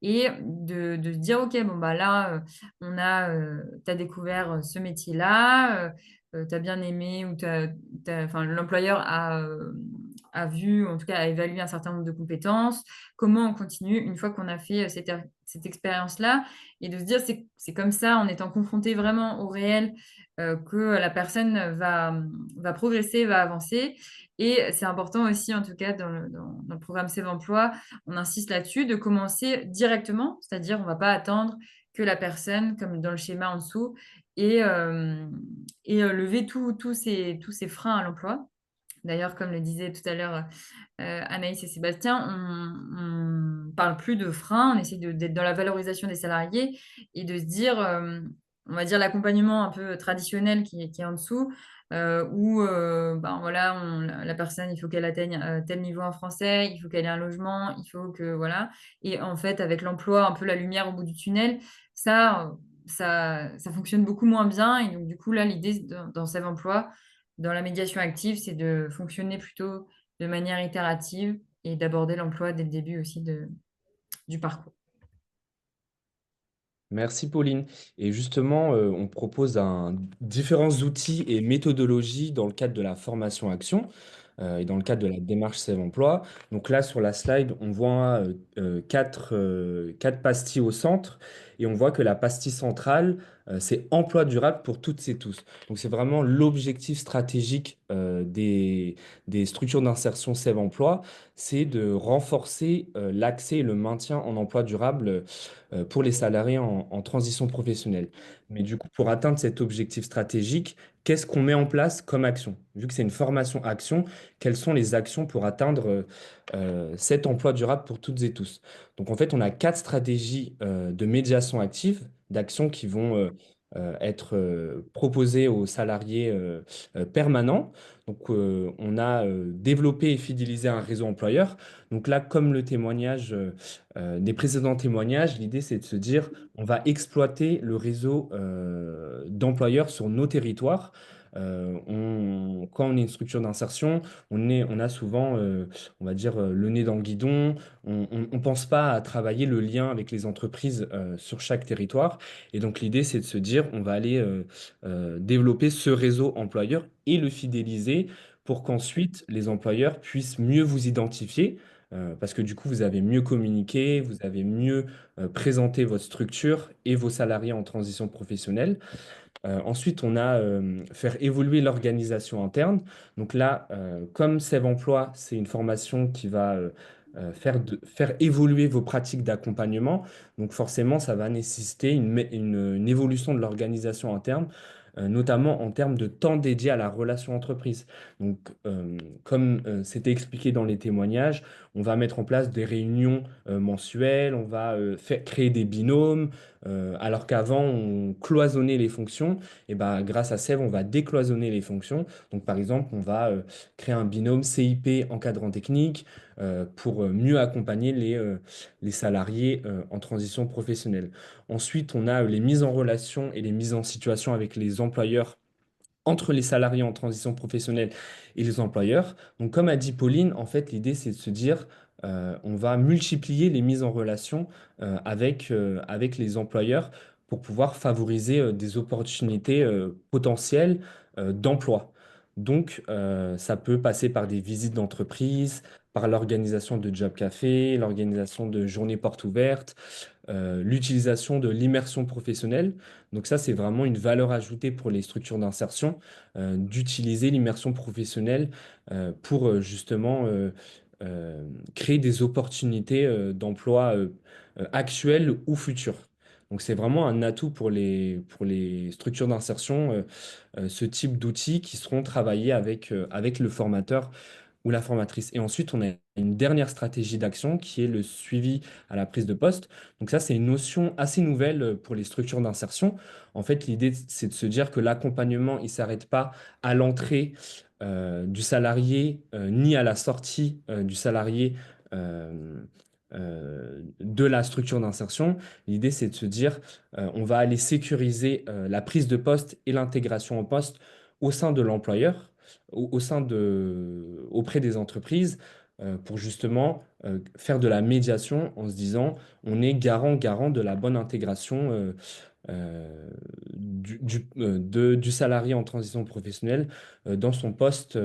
et de se dire, OK, bon, bah là, tu as découvert ce métier-là, tu as bien aimé ou enfin, l'employeur a vu, en tout cas, a évalué un certain nombre de compétences. Comment on continue une fois qu'on a fait cette expérience-là et de se dire, c'est comme ça, en étant confronté vraiment au réel, que la personne va progresser, va avancer. Et c'est important aussi, en tout cas, dans le programme Save Emploi, on insiste là-dessus, de commencer directement, c'est-à-dire on ne va pas attendre que la personne, comme dans le schéma en dessous, et lever tous ces freins à l'emploi. D'ailleurs, comme le disait tout à l'heure Anaïs et Sébastien, on ne parle plus de freins, on essaie d'être dans la valorisation des salariés et de se dire, on va dire l'accompagnement un peu traditionnel qui est en dessous, où ben voilà, la personne, il faut qu'elle atteigne tel niveau en français, il faut qu'elle ait un logement, il faut que, voilà. Et en fait, avec l'emploi, un peu la lumière au bout du tunnel, ça fonctionne beaucoup moins bien. Et donc, du coup, là, l'idée dans Save Emploi, dans la médiation active, c'est de fonctionner plutôt de manière itérative et d'aborder l'emploi dès le début aussi du parcours. Merci Pauline. Et justement, on propose différents outils et méthodologies dans le cadre de la formation action et dans le cadre de la démarche Save Emploi. Donc là, sur la slide, on voit quatre pastilles au centre et on voit que la pastille centrale, c'est emploi durable pour toutes et tous. Donc c'est vraiment l'objectif stratégique des structures d'insertion Save Emploi, c'est de renforcer l'accès et le maintien en emploi durable pour les salariés en transition professionnelle. Mais du coup, pour atteindre cet objectif stratégique, qu'est-ce qu'on met en place comme action? Vu que c'est une formation action, quelles sont les actions pour atteindre cet emploi durable pour toutes et tous? Donc en fait, on a quatre stratégies de médiation active, d'actions qui vont être proposées aux salariés permanents. Donc on a développé et fidélisé un réseau employeur. Donc là, comme le témoignage des précédents témoignages, l'idée c'est de se dire on va exploiter le réseau d'employeurs sur nos territoires. Quand on est une structure d'insertion, on a souvent, on va dire, le nez dans le guidon. On ne pense pas à travailler le lien avec les entreprises sur chaque territoire. Et donc l'idée c'est de se dire on va aller développer ce réseau employeur et le fidéliser pour qu'ensuite les employeurs puissent mieux vous identifier parce que du coup, vous avez mieux communiqué, vous avez mieux présenté votre structure et vos salariés en transition professionnelle. Ensuite, on a faire évoluer l'organisation interne. Donc là, comme Save Emploi, c'est une formation qui va faire évoluer vos pratiques d'accompagnement. Donc forcément, ça va nécessiter une évolution de l'organisation interne, notamment en termes de temps dédié à la relation entreprise. Donc, comme c'était expliqué dans les témoignages, on va mettre en place des réunions mensuelles, on va créer des binômes, alors qu'avant, on cloisonnait les fonctions. Et ben, grâce à Sève, on va décloisonner les fonctions. Donc, par exemple, on va créer un binôme CIP encadrant technique pour mieux accompagner les salariés en transition professionnelle. Ensuite, on a les mises en relation et les mises en situation avec les employeurs entre les salariés en transition professionnelle et les employeurs. Donc, comme a dit Pauline, en fait, l'idée, c'est de se dire, on va multiplier les mises en relation avec les employeurs pour pouvoir favoriser des opportunités potentielles d'emploi. Donc, ça peut passer par des visites d'entreprise, par l'organisation de job café, l'organisation de journées portes ouvertes, l'utilisation de l'immersion professionnelle. Donc ça, c'est vraiment une valeur ajoutée pour les structures d'insertion, d'utiliser l'immersion professionnelle pour justement créer des opportunités d'emploi actuelles ou futures. Donc c'est vraiment un atout pour les structures d'insertion, ce type d'outils qui seront travaillés avec le formateur ou la formatrice. Et ensuite, on a une dernière stratégie d'action qui est le suivi à la prise de poste. Donc ça, c'est une notion assez nouvelle pour les structures d'insertion. En fait, l'idée, c'est de se dire que l'accompagnement, il ne s'arrête pas à l'entrée du salarié, ni à la sortie du salarié. De la structure d'insertion. L'idée, c'est de se dire, on va aller sécuriser la prise de poste et l'intégration au poste au sein de l'employeur, au sein auprès des entreprises, pour justement faire de la médiation en se disant, on est garant de la bonne intégration du salarié en transition professionnelle dans son poste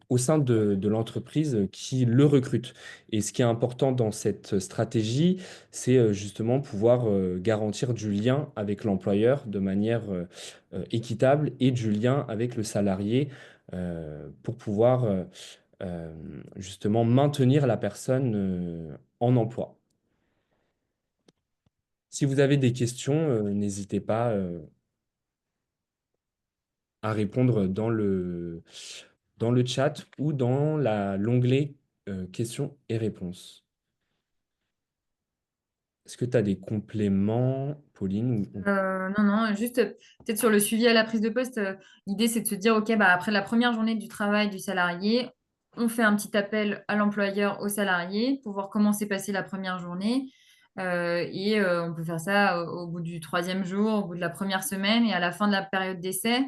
au sein de l'entreprise qui le recrute. Et ce qui est important dans cette stratégie, c'est justement pouvoir garantir du lien avec l'employeur de manière équitable et du lien avec le salarié pour pouvoir euh, justement maintenir la personne en emploi. Si vous avez des questions, n'hésitez pas à répondre dans le chat ou dans l'onglet questions et réponses. Est-ce que tu as des compléments, Pauline? Non, non, juste peut-être sur le suivi à la prise de poste, l'idée c'est de se dire, OK, bah, après la première journée du travail du salarié, on fait un petit appel à l'employeur, au salarié, pour voir comment s'est passée la première journée. On peut faire ça au bout du troisième jour, au bout de la première semaine et à la fin de la période d'essai.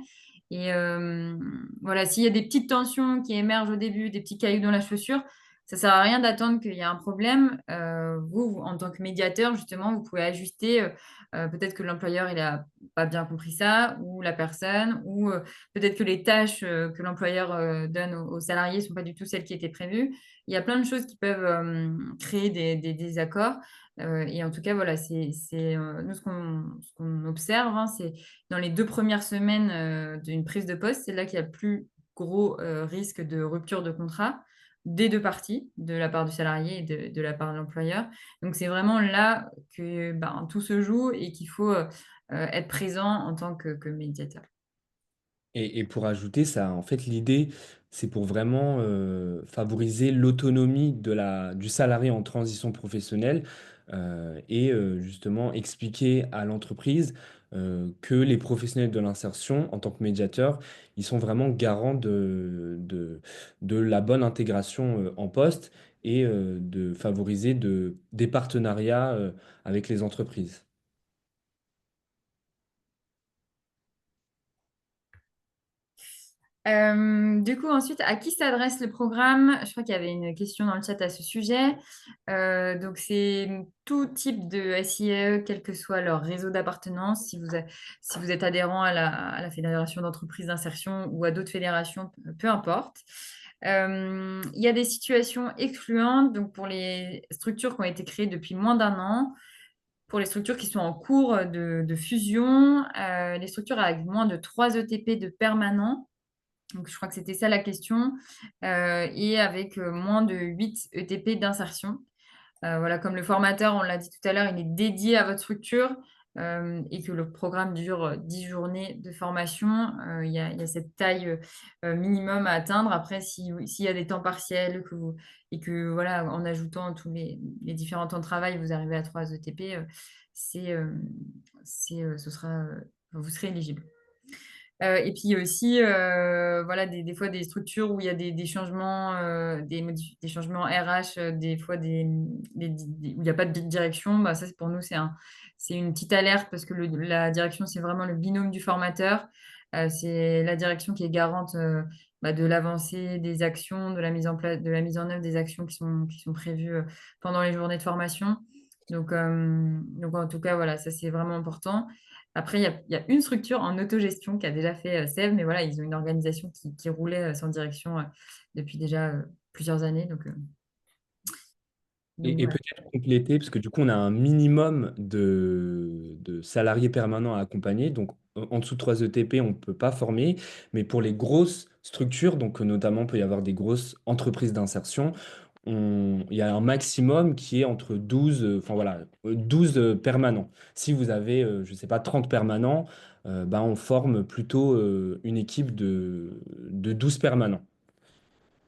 Voilà, s'il y a des petites tensions qui émergent au début, des petits cailloux dans la chaussure, ça sert à rien d'attendre qu'il y ait un problème. En tant que médiateur, justement, vous pouvez ajuster. Peut-être que l'employeur il a pas bien compris ça, ou la personne, ou peut-être que les tâches que l'employeur donne aux salariés ne sont pas du tout celles qui étaient prévues. Il y a plein de choses qui peuvent créer des désaccords. Et en tout cas, voilà, nous ce qu'on observe, hein, c'est dans les 2 premières semaines d'une prise de poste, c'est là qu'il y a le plus gros risque de rupture de contrat des deux parties, de la part du salarié et de la part de l'employeur. Donc, c'est vraiment là que tout se joue et qu'il faut être présent en tant que médiateur. Et pour ajouter ça, en fait, l'idée, c'est pour vraiment favoriser l'autonomie du salarié en transition professionnelle et justement expliquer à l'entreprise que les professionnels de l'insertion, en tant que médiateurs, ils sont vraiment garants de la bonne intégration en poste et de favoriser des partenariats avec les entreprises. Du coup, ensuite, à qui s'adresse le programme? Je crois qu'il y avait une question dans le chat à ce sujet. Donc, c'est tout type de SIAE, quel que soit leur réseau d'appartenance. Si vous êtes adhérent à la Fédération d'entreprises d'insertion ou à d'autres fédérations, peu importe. Il y a des situations excluantes, donc pour les structures qui ont été créées depuis moins d'1 an, pour les structures qui sont en cours de fusion, les structures avec moins de 3 ETP de permanent. Donc, je crois que c'était ça la question. Et avec moins de 8 ETP d'insertion. Voilà, comme le formateur, on l'a dit tout à l'heure, il est dédié à votre structure et que le programme dure 10 journées de formation. Il y a cette taille minimum à atteindre. Après, s'il y a des temps partiels et que voilà, en ajoutant tous les différents temps de travail, vous arrivez à 3 ETP, vous serez éligible. Et puis aussi, voilà, des fois des structures où il y a des changements, des changements RH, des fois où il n'y a pas de direction. Bah, ça, pour nous, c'est une petite alerte parce que la direction, c'est vraiment le binôme du formateur. C'est la direction qui est garante de l'avancée des actions, de la mise en place, de la mise en œuvre des actions qui sont prévues pendant les journées de formation. Donc en tout cas, voilà, ça c'est vraiment important. Après, il y a une structure en autogestion qui a déjà fait SEV, mais voilà, ils ont une organisation qui roulait sans direction depuis déjà plusieurs années. Donc Et voilà. peut-être compléter, parce que du coup, on a un minimum de salariés permanents à accompagner. Donc, en dessous de 3 ETP, on ne peut pas former. Mais pour les grosses structures, donc notamment, il peut y avoir des grosses entreprises d'insertion, il y a un maximum qui est entre 12, enfin voilà, 12 permanents. Si vous avez, je ne sais pas, 30 permanents, ben, on forme plutôt une équipe de 12 permanents.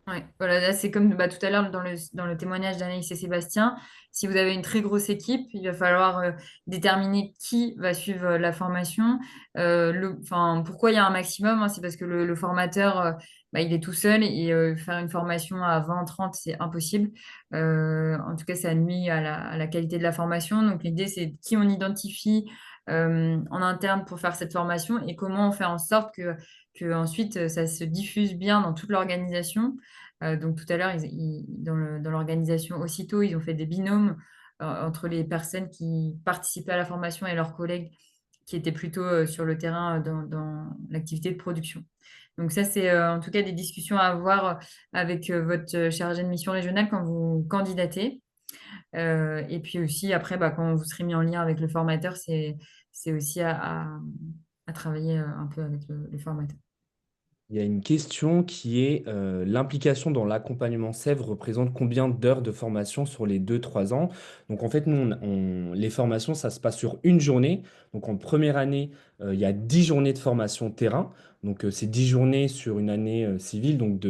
Ouais, voilà, là, c'est comme tout à l'heure dans le témoignage d'Anaïs et Sébastien. Si vous avez une très grosse équipe, il va falloir déterminer qui va suivre la formation. Enfin, pourquoi il y a un maximum, hein, c'est parce que le formateur, il est tout seul et faire une formation à 20, 30, c'est impossible. En tout cas, ça nuit à la qualité de la formation. Donc, l'idée, c'est qui on identifie en interne pour faire cette formation et comment on fait en sorte que ensuite ça se diffuse bien dans toute l'organisation. Donc tout à l'heure, dans l'organisation aussitôt, ils ont fait des binômes entre les personnes qui participaient à la formation et leurs collègues qui étaient plutôt sur le terrain dans l'activité de production. Donc ça, c'est en tout cas des discussions à avoir avec votre chargé de mission régionale quand vous candidatez. Et puis aussi, après, quand vous serez mis en lien avec le formateur, c'est aussi à travailler un peu avec le formateur. Il y a une question qui est l'implication dans l'accompagnement Sèvres représente combien d'heures de formation sur les 2 3 ans? Donc en fait, nous, les formations, ça se passe sur une journée. Donc en première année, il y a 10 journées de formation terrain. Donc c'est 10 journées sur une année civile. Donc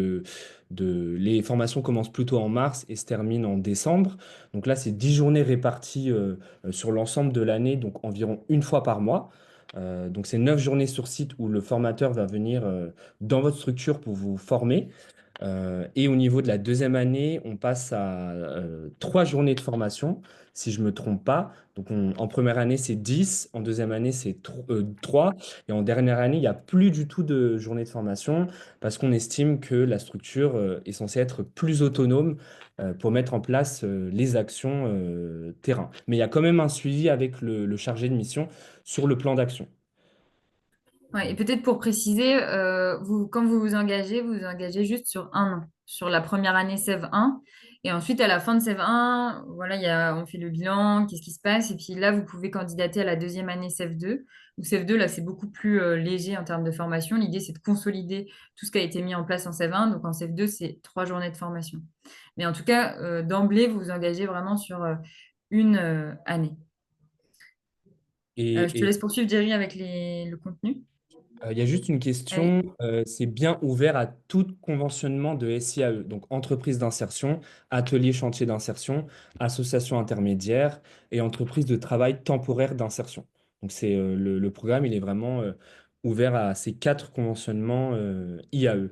les formations commencent plutôt en mars et se terminent en décembre. Donc là, c'est 10 journées réparties sur l'ensemble de l'année, donc environ une fois par mois. Donc c'est 9 journées sur site où le formateur va venir dans votre structure pour vous former. Et au niveau de la deuxième année, on passe à 3 journées de formation, si je ne me trompe pas. Donc en première année, c'est 10, en deuxième année, c'est 3, et en dernière année, il n'y a plus du tout de journée de formation parce qu'on estime que la structure est censée être plus autonome pour mettre en place les actions terrain. Mais il y a quand même un suivi avec le chargé de mission sur le plan d'action. Ouais, et peut-être pour préciser, quand vous vous engagez juste sur un an, sur la première année SEV 1. Et ensuite, à la fin de SEV 1, voilà, on fait le bilan, qu'est-ce qui se passe. Et puis là, vous pouvez candidater à la deuxième année SEV 2. Ou SEV 2, là, c'est beaucoup plus léger en termes de formation. L'idée, c'est de consolider tout ce qui a été mis en place en SEV 1. Donc en SEV 2, c'est 3 journées de formation. Mais en tout cas, d'emblée, vous vous engagez vraiment sur une année. Je te Et laisse poursuivre, Jerry, avec le contenu. il y a juste une Allez. question, c'est bien ouvert à tout conventionnement de SIAE, donc entreprise d'insertion, atelier chantier d'insertion, association intermédiaire et entreprise de travail temporaire d'insertion. Donc le programme, il est vraiment ouvert à ces 4 conventionnements IAE.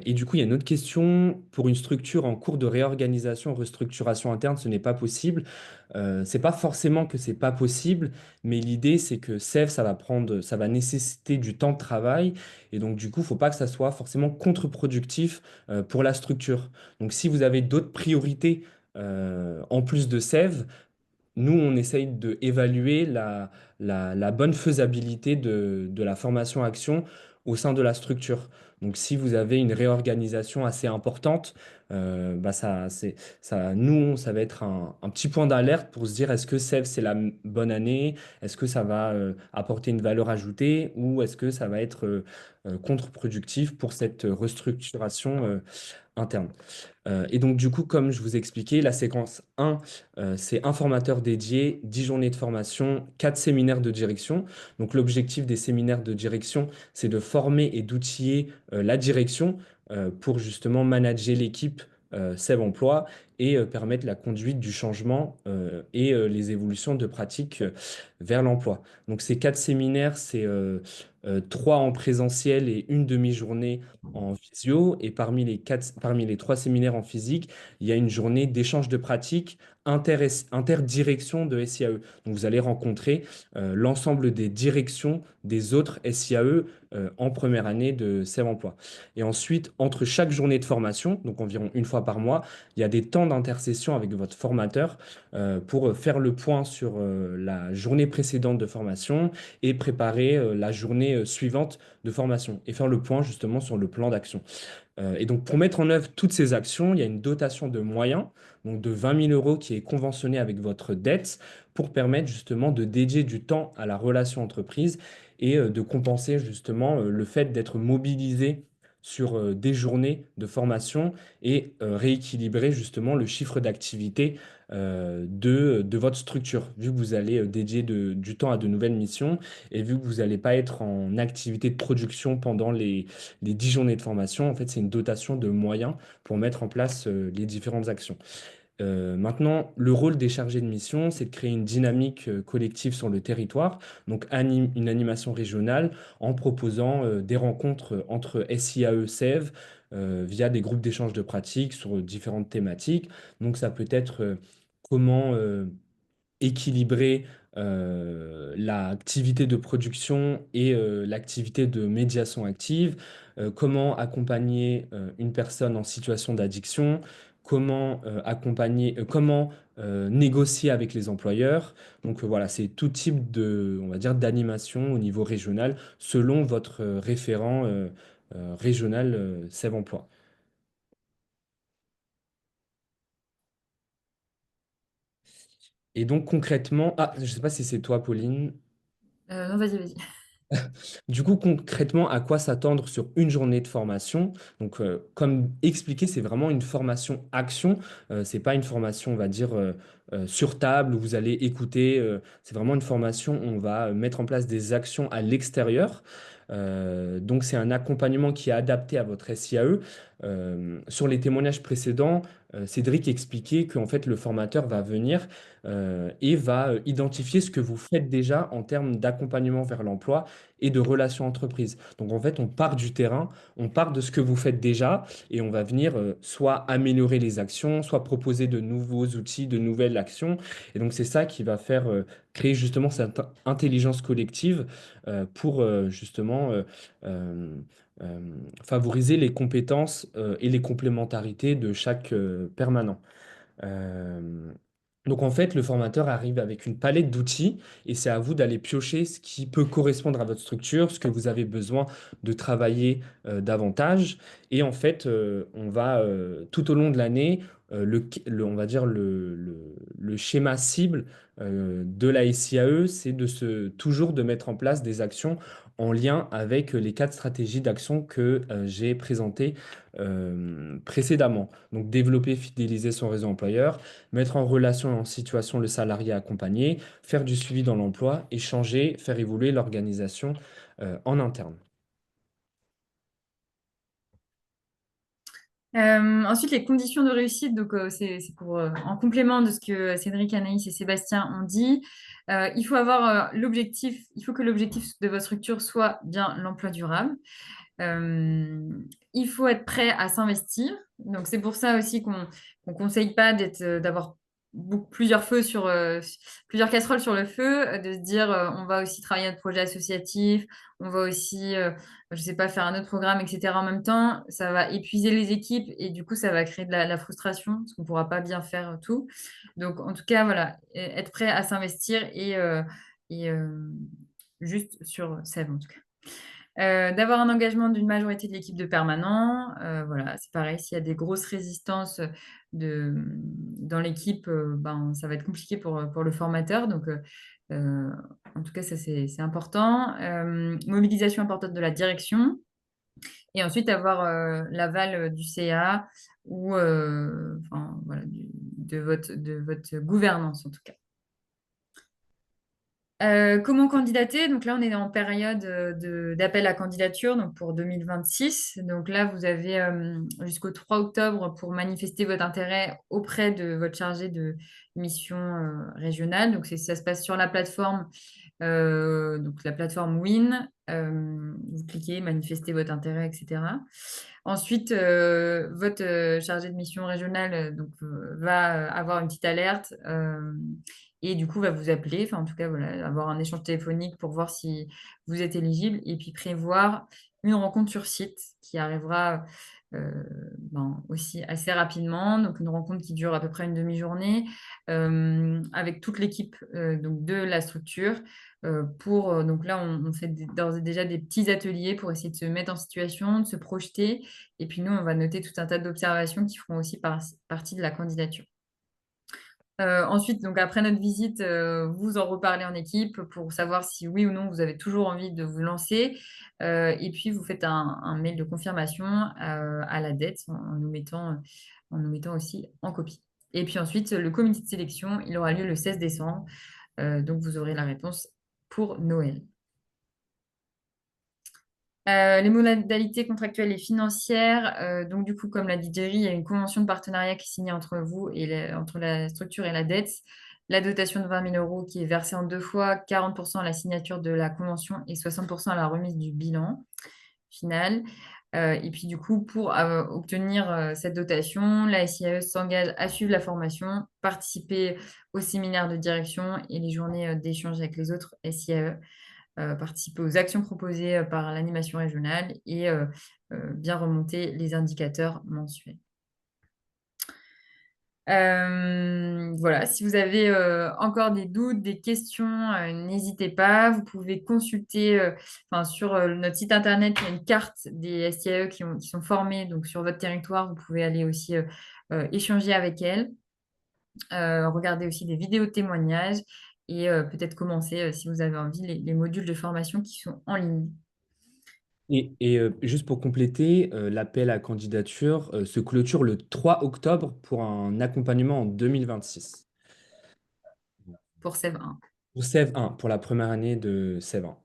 Et du coup, il y a une autre question. Pour une structure en cours de réorganisation, restructuration interne, ce n'est pas possible. C'est pas forcément que c'est pas possible, mais l'idée, c'est que SEV, ça va nécessiter du temps de travail. Et donc, du coup, il ne faut pas que ça soit forcément contre-productif pour la structure. Donc, si vous avez d'autres priorités en plus de SEV, nous, on essaye d'évaluer la bonne faisabilité de la formation action au sein de la structure. Donc, si vous avez une réorganisation assez importante, nous, ça va être un petit point d'alerte pour se dire est-ce que c'est la bonne année? Est-ce que ça va apporter une valeur ajoutée ou est-ce que ça va être contre-productif pour cette restructuration interne? Et donc, du coup, comme je vous expliquais, la séquence 1, c'est un formateur dédié, 10 journées de formation, 4 séminaires de direction. Donc, l'objectif des séminaires de direction, c'est de former et d'outiller la direction pour justement manager l'équipe Sève Emploi et permettre la conduite du changement et les évolutions de pratiques vers l'emploi. Donc ces 4 séminaires, c'est 3 en présentiel et une demi-journée en visio. Et parmi les 3 séminaires en physique, il y a une journée d'échange de pratiques interdirection de SIAE. Donc vous allez rencontrer l'ensemble des directions des autres SIAE en première année de Sève Emploi. Et ensuite, entre chaque journée de formation, donc environ une fois par mois, il y a des temps d'intercession avec votre formateur pour faire le point sur la journée précédente de formation et préparer la journée suivante de formation et faire le point justement sur le plan d'action. Et donc, pour mettre en œuvre toutes ces actions, il y a une dotation de moyens, donc de 20 000 euros qui est conventionnée avec votre dette pour permettre justement de dédier du temps à la relation entreprise et de compenser justement le fait d'être mobilisé sur des journées de formation et rééquilibrer justement le chiffre d'activité de votre structure, vu que vous allez dédier du temps à de nouvelles missions et vu que vous n'allez pas être en activité de production pendant les 10 journées de formation. En fait, c'est une dotation de moyens pour mettre en place les différentes actions. Maintenant, le rôle des chargés de mission, c'est de créer une dynamique collective sur le territoire, donc une animation régionale en proposant des rencontres entre SIAE, SEV, via des groupes d'échange de pratiques sur différentes thématiques. Donc ça peut être comment équilibrer l'activité de production et l'activité de médiation active, comment accompagner une personne en situation d'addiction, comment négocier avec les employeurs. Donc voilà, c'est tout type de, on va dire, d'animation au niveau régional selon votre référent régional Sève Emploi. Et donc concrètement, je ne sais pas si c'est toi, Pauline. Non, vas-y, vas-y. Du coup, concrètement, à quoi s'attendre sur une journée de formation? Donc, comme expliqué, c'est vraiment une formation action. C'est pas une formation, on va dire, sur table où vous allez écouter. C'est vraiment une formation où on va mettre en place des actions à l'extérieur. Donc, c'est un accompagnement qui est adapté à votre SIAE. Sur les témoignages précédents, Cédric expliquait qu'en fait, le formateur va venir et va identifier ce que vous faites déjà en termes d'accompagnement vers l'emploi et de relations entreprises. Donc en fait, on part du terrain, on part de ce que vous faites déjà et on va venir soit améliorer les actions, soit proposer de nouveaux outils, de nouvelles actions. Et donc c'est ça qui va faire créer justement cette intelligence collective pour justement euh, euh, favoriser les compétences et les complémentarités de chaque permanent. Euh, donc en fait, le formateur arrive avec une palette d'outils et c'est à vous d'aller piocher ce qui peut correspondre à votre structure, ce que vous avez besoin de travailler davantage. Et en fait, on va tout au long de l'année, on va dire le schéma cible de la SIAE, c'est toujours de mettre en place des actions en lien avec les 4 stratégies d'action que j'ai présentées précédemment. Donc développer, fidéliser son réseau employeur, mettre en relation et en situation le salarié accompagné, faire du suivi dans l'emploi, échanger, faire évoluer l'organisation en interne. Ensuite, les conditions de réussite, donc c'est pour en complément de ce que Cédric, Anaïs et Sébastien ont dit. Il faut avoir l'objectif, il faut que l'objectif de votre structure soit bien l'emploi durable. Euh, il faut être prêt à s'investir. Donc, c'est pour ça aussi qu'on ne conseille pas d'avoir plusieurs feux plusieurs casseroles sur le feu, de se dire on va aussi travailler notre projet associatif, on va aussi, je sais pas, faire un autre programme, etc. en même temps. Ça va épuiser les équipes et du coup, ça va créer de la frustration parce qu'on ne pourra pas bien faire tout. Donc, en tout cas, voilà, être prêt à s'investir et juste sur Sève, en tout cas. D'avoir un engagement d'une majorité de l'équipe de permanents. Voilà, c'est pareil, s'il y a des grosses résistances dans l'équipe, ben, ça va être compliqué pour le formateur. Donc, en tout cas, ça, c'est important. Mobilisation importante de la direction. Et ensuite, avoir l'aval du CA ou enfin, voilà, de votre gouvernance, en tout cas. Comment candidater? Donc là, on est en période d'appel à candidature donc pour 2026. Donc là, vous avez jusqu'au 3 octobre pour manifester votre intérêt auprès de votre chargé de mission régionale. Donc ça se passe sur la plateforme, donc la plateforme Win. Vous cliquez, manifestez votre intérêt, etc. Ensuite, votre chargé de mission régionale va avoir une petite alerte et du coup va vous appeler, enfin en tout cas voilà, avoir un échange téléphonique pour voir si vous êtes éligible et puis prévoir une rencontre sur site qui arrivera aussi assez rapidement. Donc une rencontre qui dure à peu près une demi-journée avec toute l'équipe donc de la structure donc là, on fait d'ores et déjà des petits ateliers pour essayer de se mettre en situation, de se projeter. Et puis nous, on va noter tout un tas d'observations qui feront aussi partie de la candidature. Ensuite, donc après notre visite, vous en reparlez en équipe pour savoir si oui ou non vous avez toujours envie de vous lancer. Et puis, vous faites un mail de confirmation à la dette en nous mettant aussi en copie. Et puis ensuite, le comité de sélection, il aura lieu le 16 décembre. Donc, vous aurez la réponse pour Noël. Les modalités contractuelles et financières. Donc, du coup, comme l'a dit Jerry, il y a une convention de partenariat qui est signée entre vous et entre la structure et la dette. La dotation de 20 000 euros qui est versée en 2 fois, 40% à la signature de la convention et 60% à la remise du bilan final. Et puis, du coup, pour obtenir cette dotation, la SIAE s'engage à suivre la formation, participer au séminaire de direction et les journées d'échange avec les autres SIAE, participer aux actions proposées par l'animation régionale et bien remonter les indicateurs mensuels. Voilà, si vous avez encore des doutes, des questions, n'hésitez pas. Vous pouvez consulter sur notre site internet, il y a une carte des SIAE qui sont formés donc, sur votre territoire. Vous pouvez aller aussi échanger avec elles, regarder aussi des vidéos de témoignages et peut-être commencer, si vous avez envie, les modules de formation qui sont en ligne. Juste pour compléter, l'appel à candidature se clôture le 3 octobre pour un accompagnement en 2026. Pour Sèvres 1. Pour Sèvres 1, pour la première année de Sèvres 1.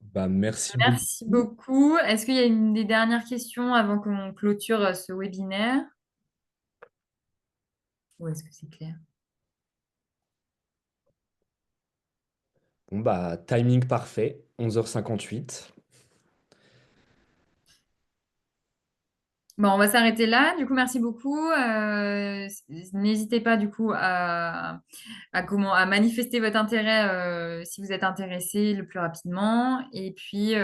Bah, merci Merci beaucoup. beaucoup. Est-ce qu'il y a des dernières questions avant qu'on clôture ce webinaire? Ou est-ce que c'est clair? Bon, bah, timing parfait, 11h58. Bon, on va s'arrêter là. Du coup, merci beaucoup. N'hésitez pas du coup à manifester votre intérêt si vous êtes intéressé le plus rapidement. Et puis,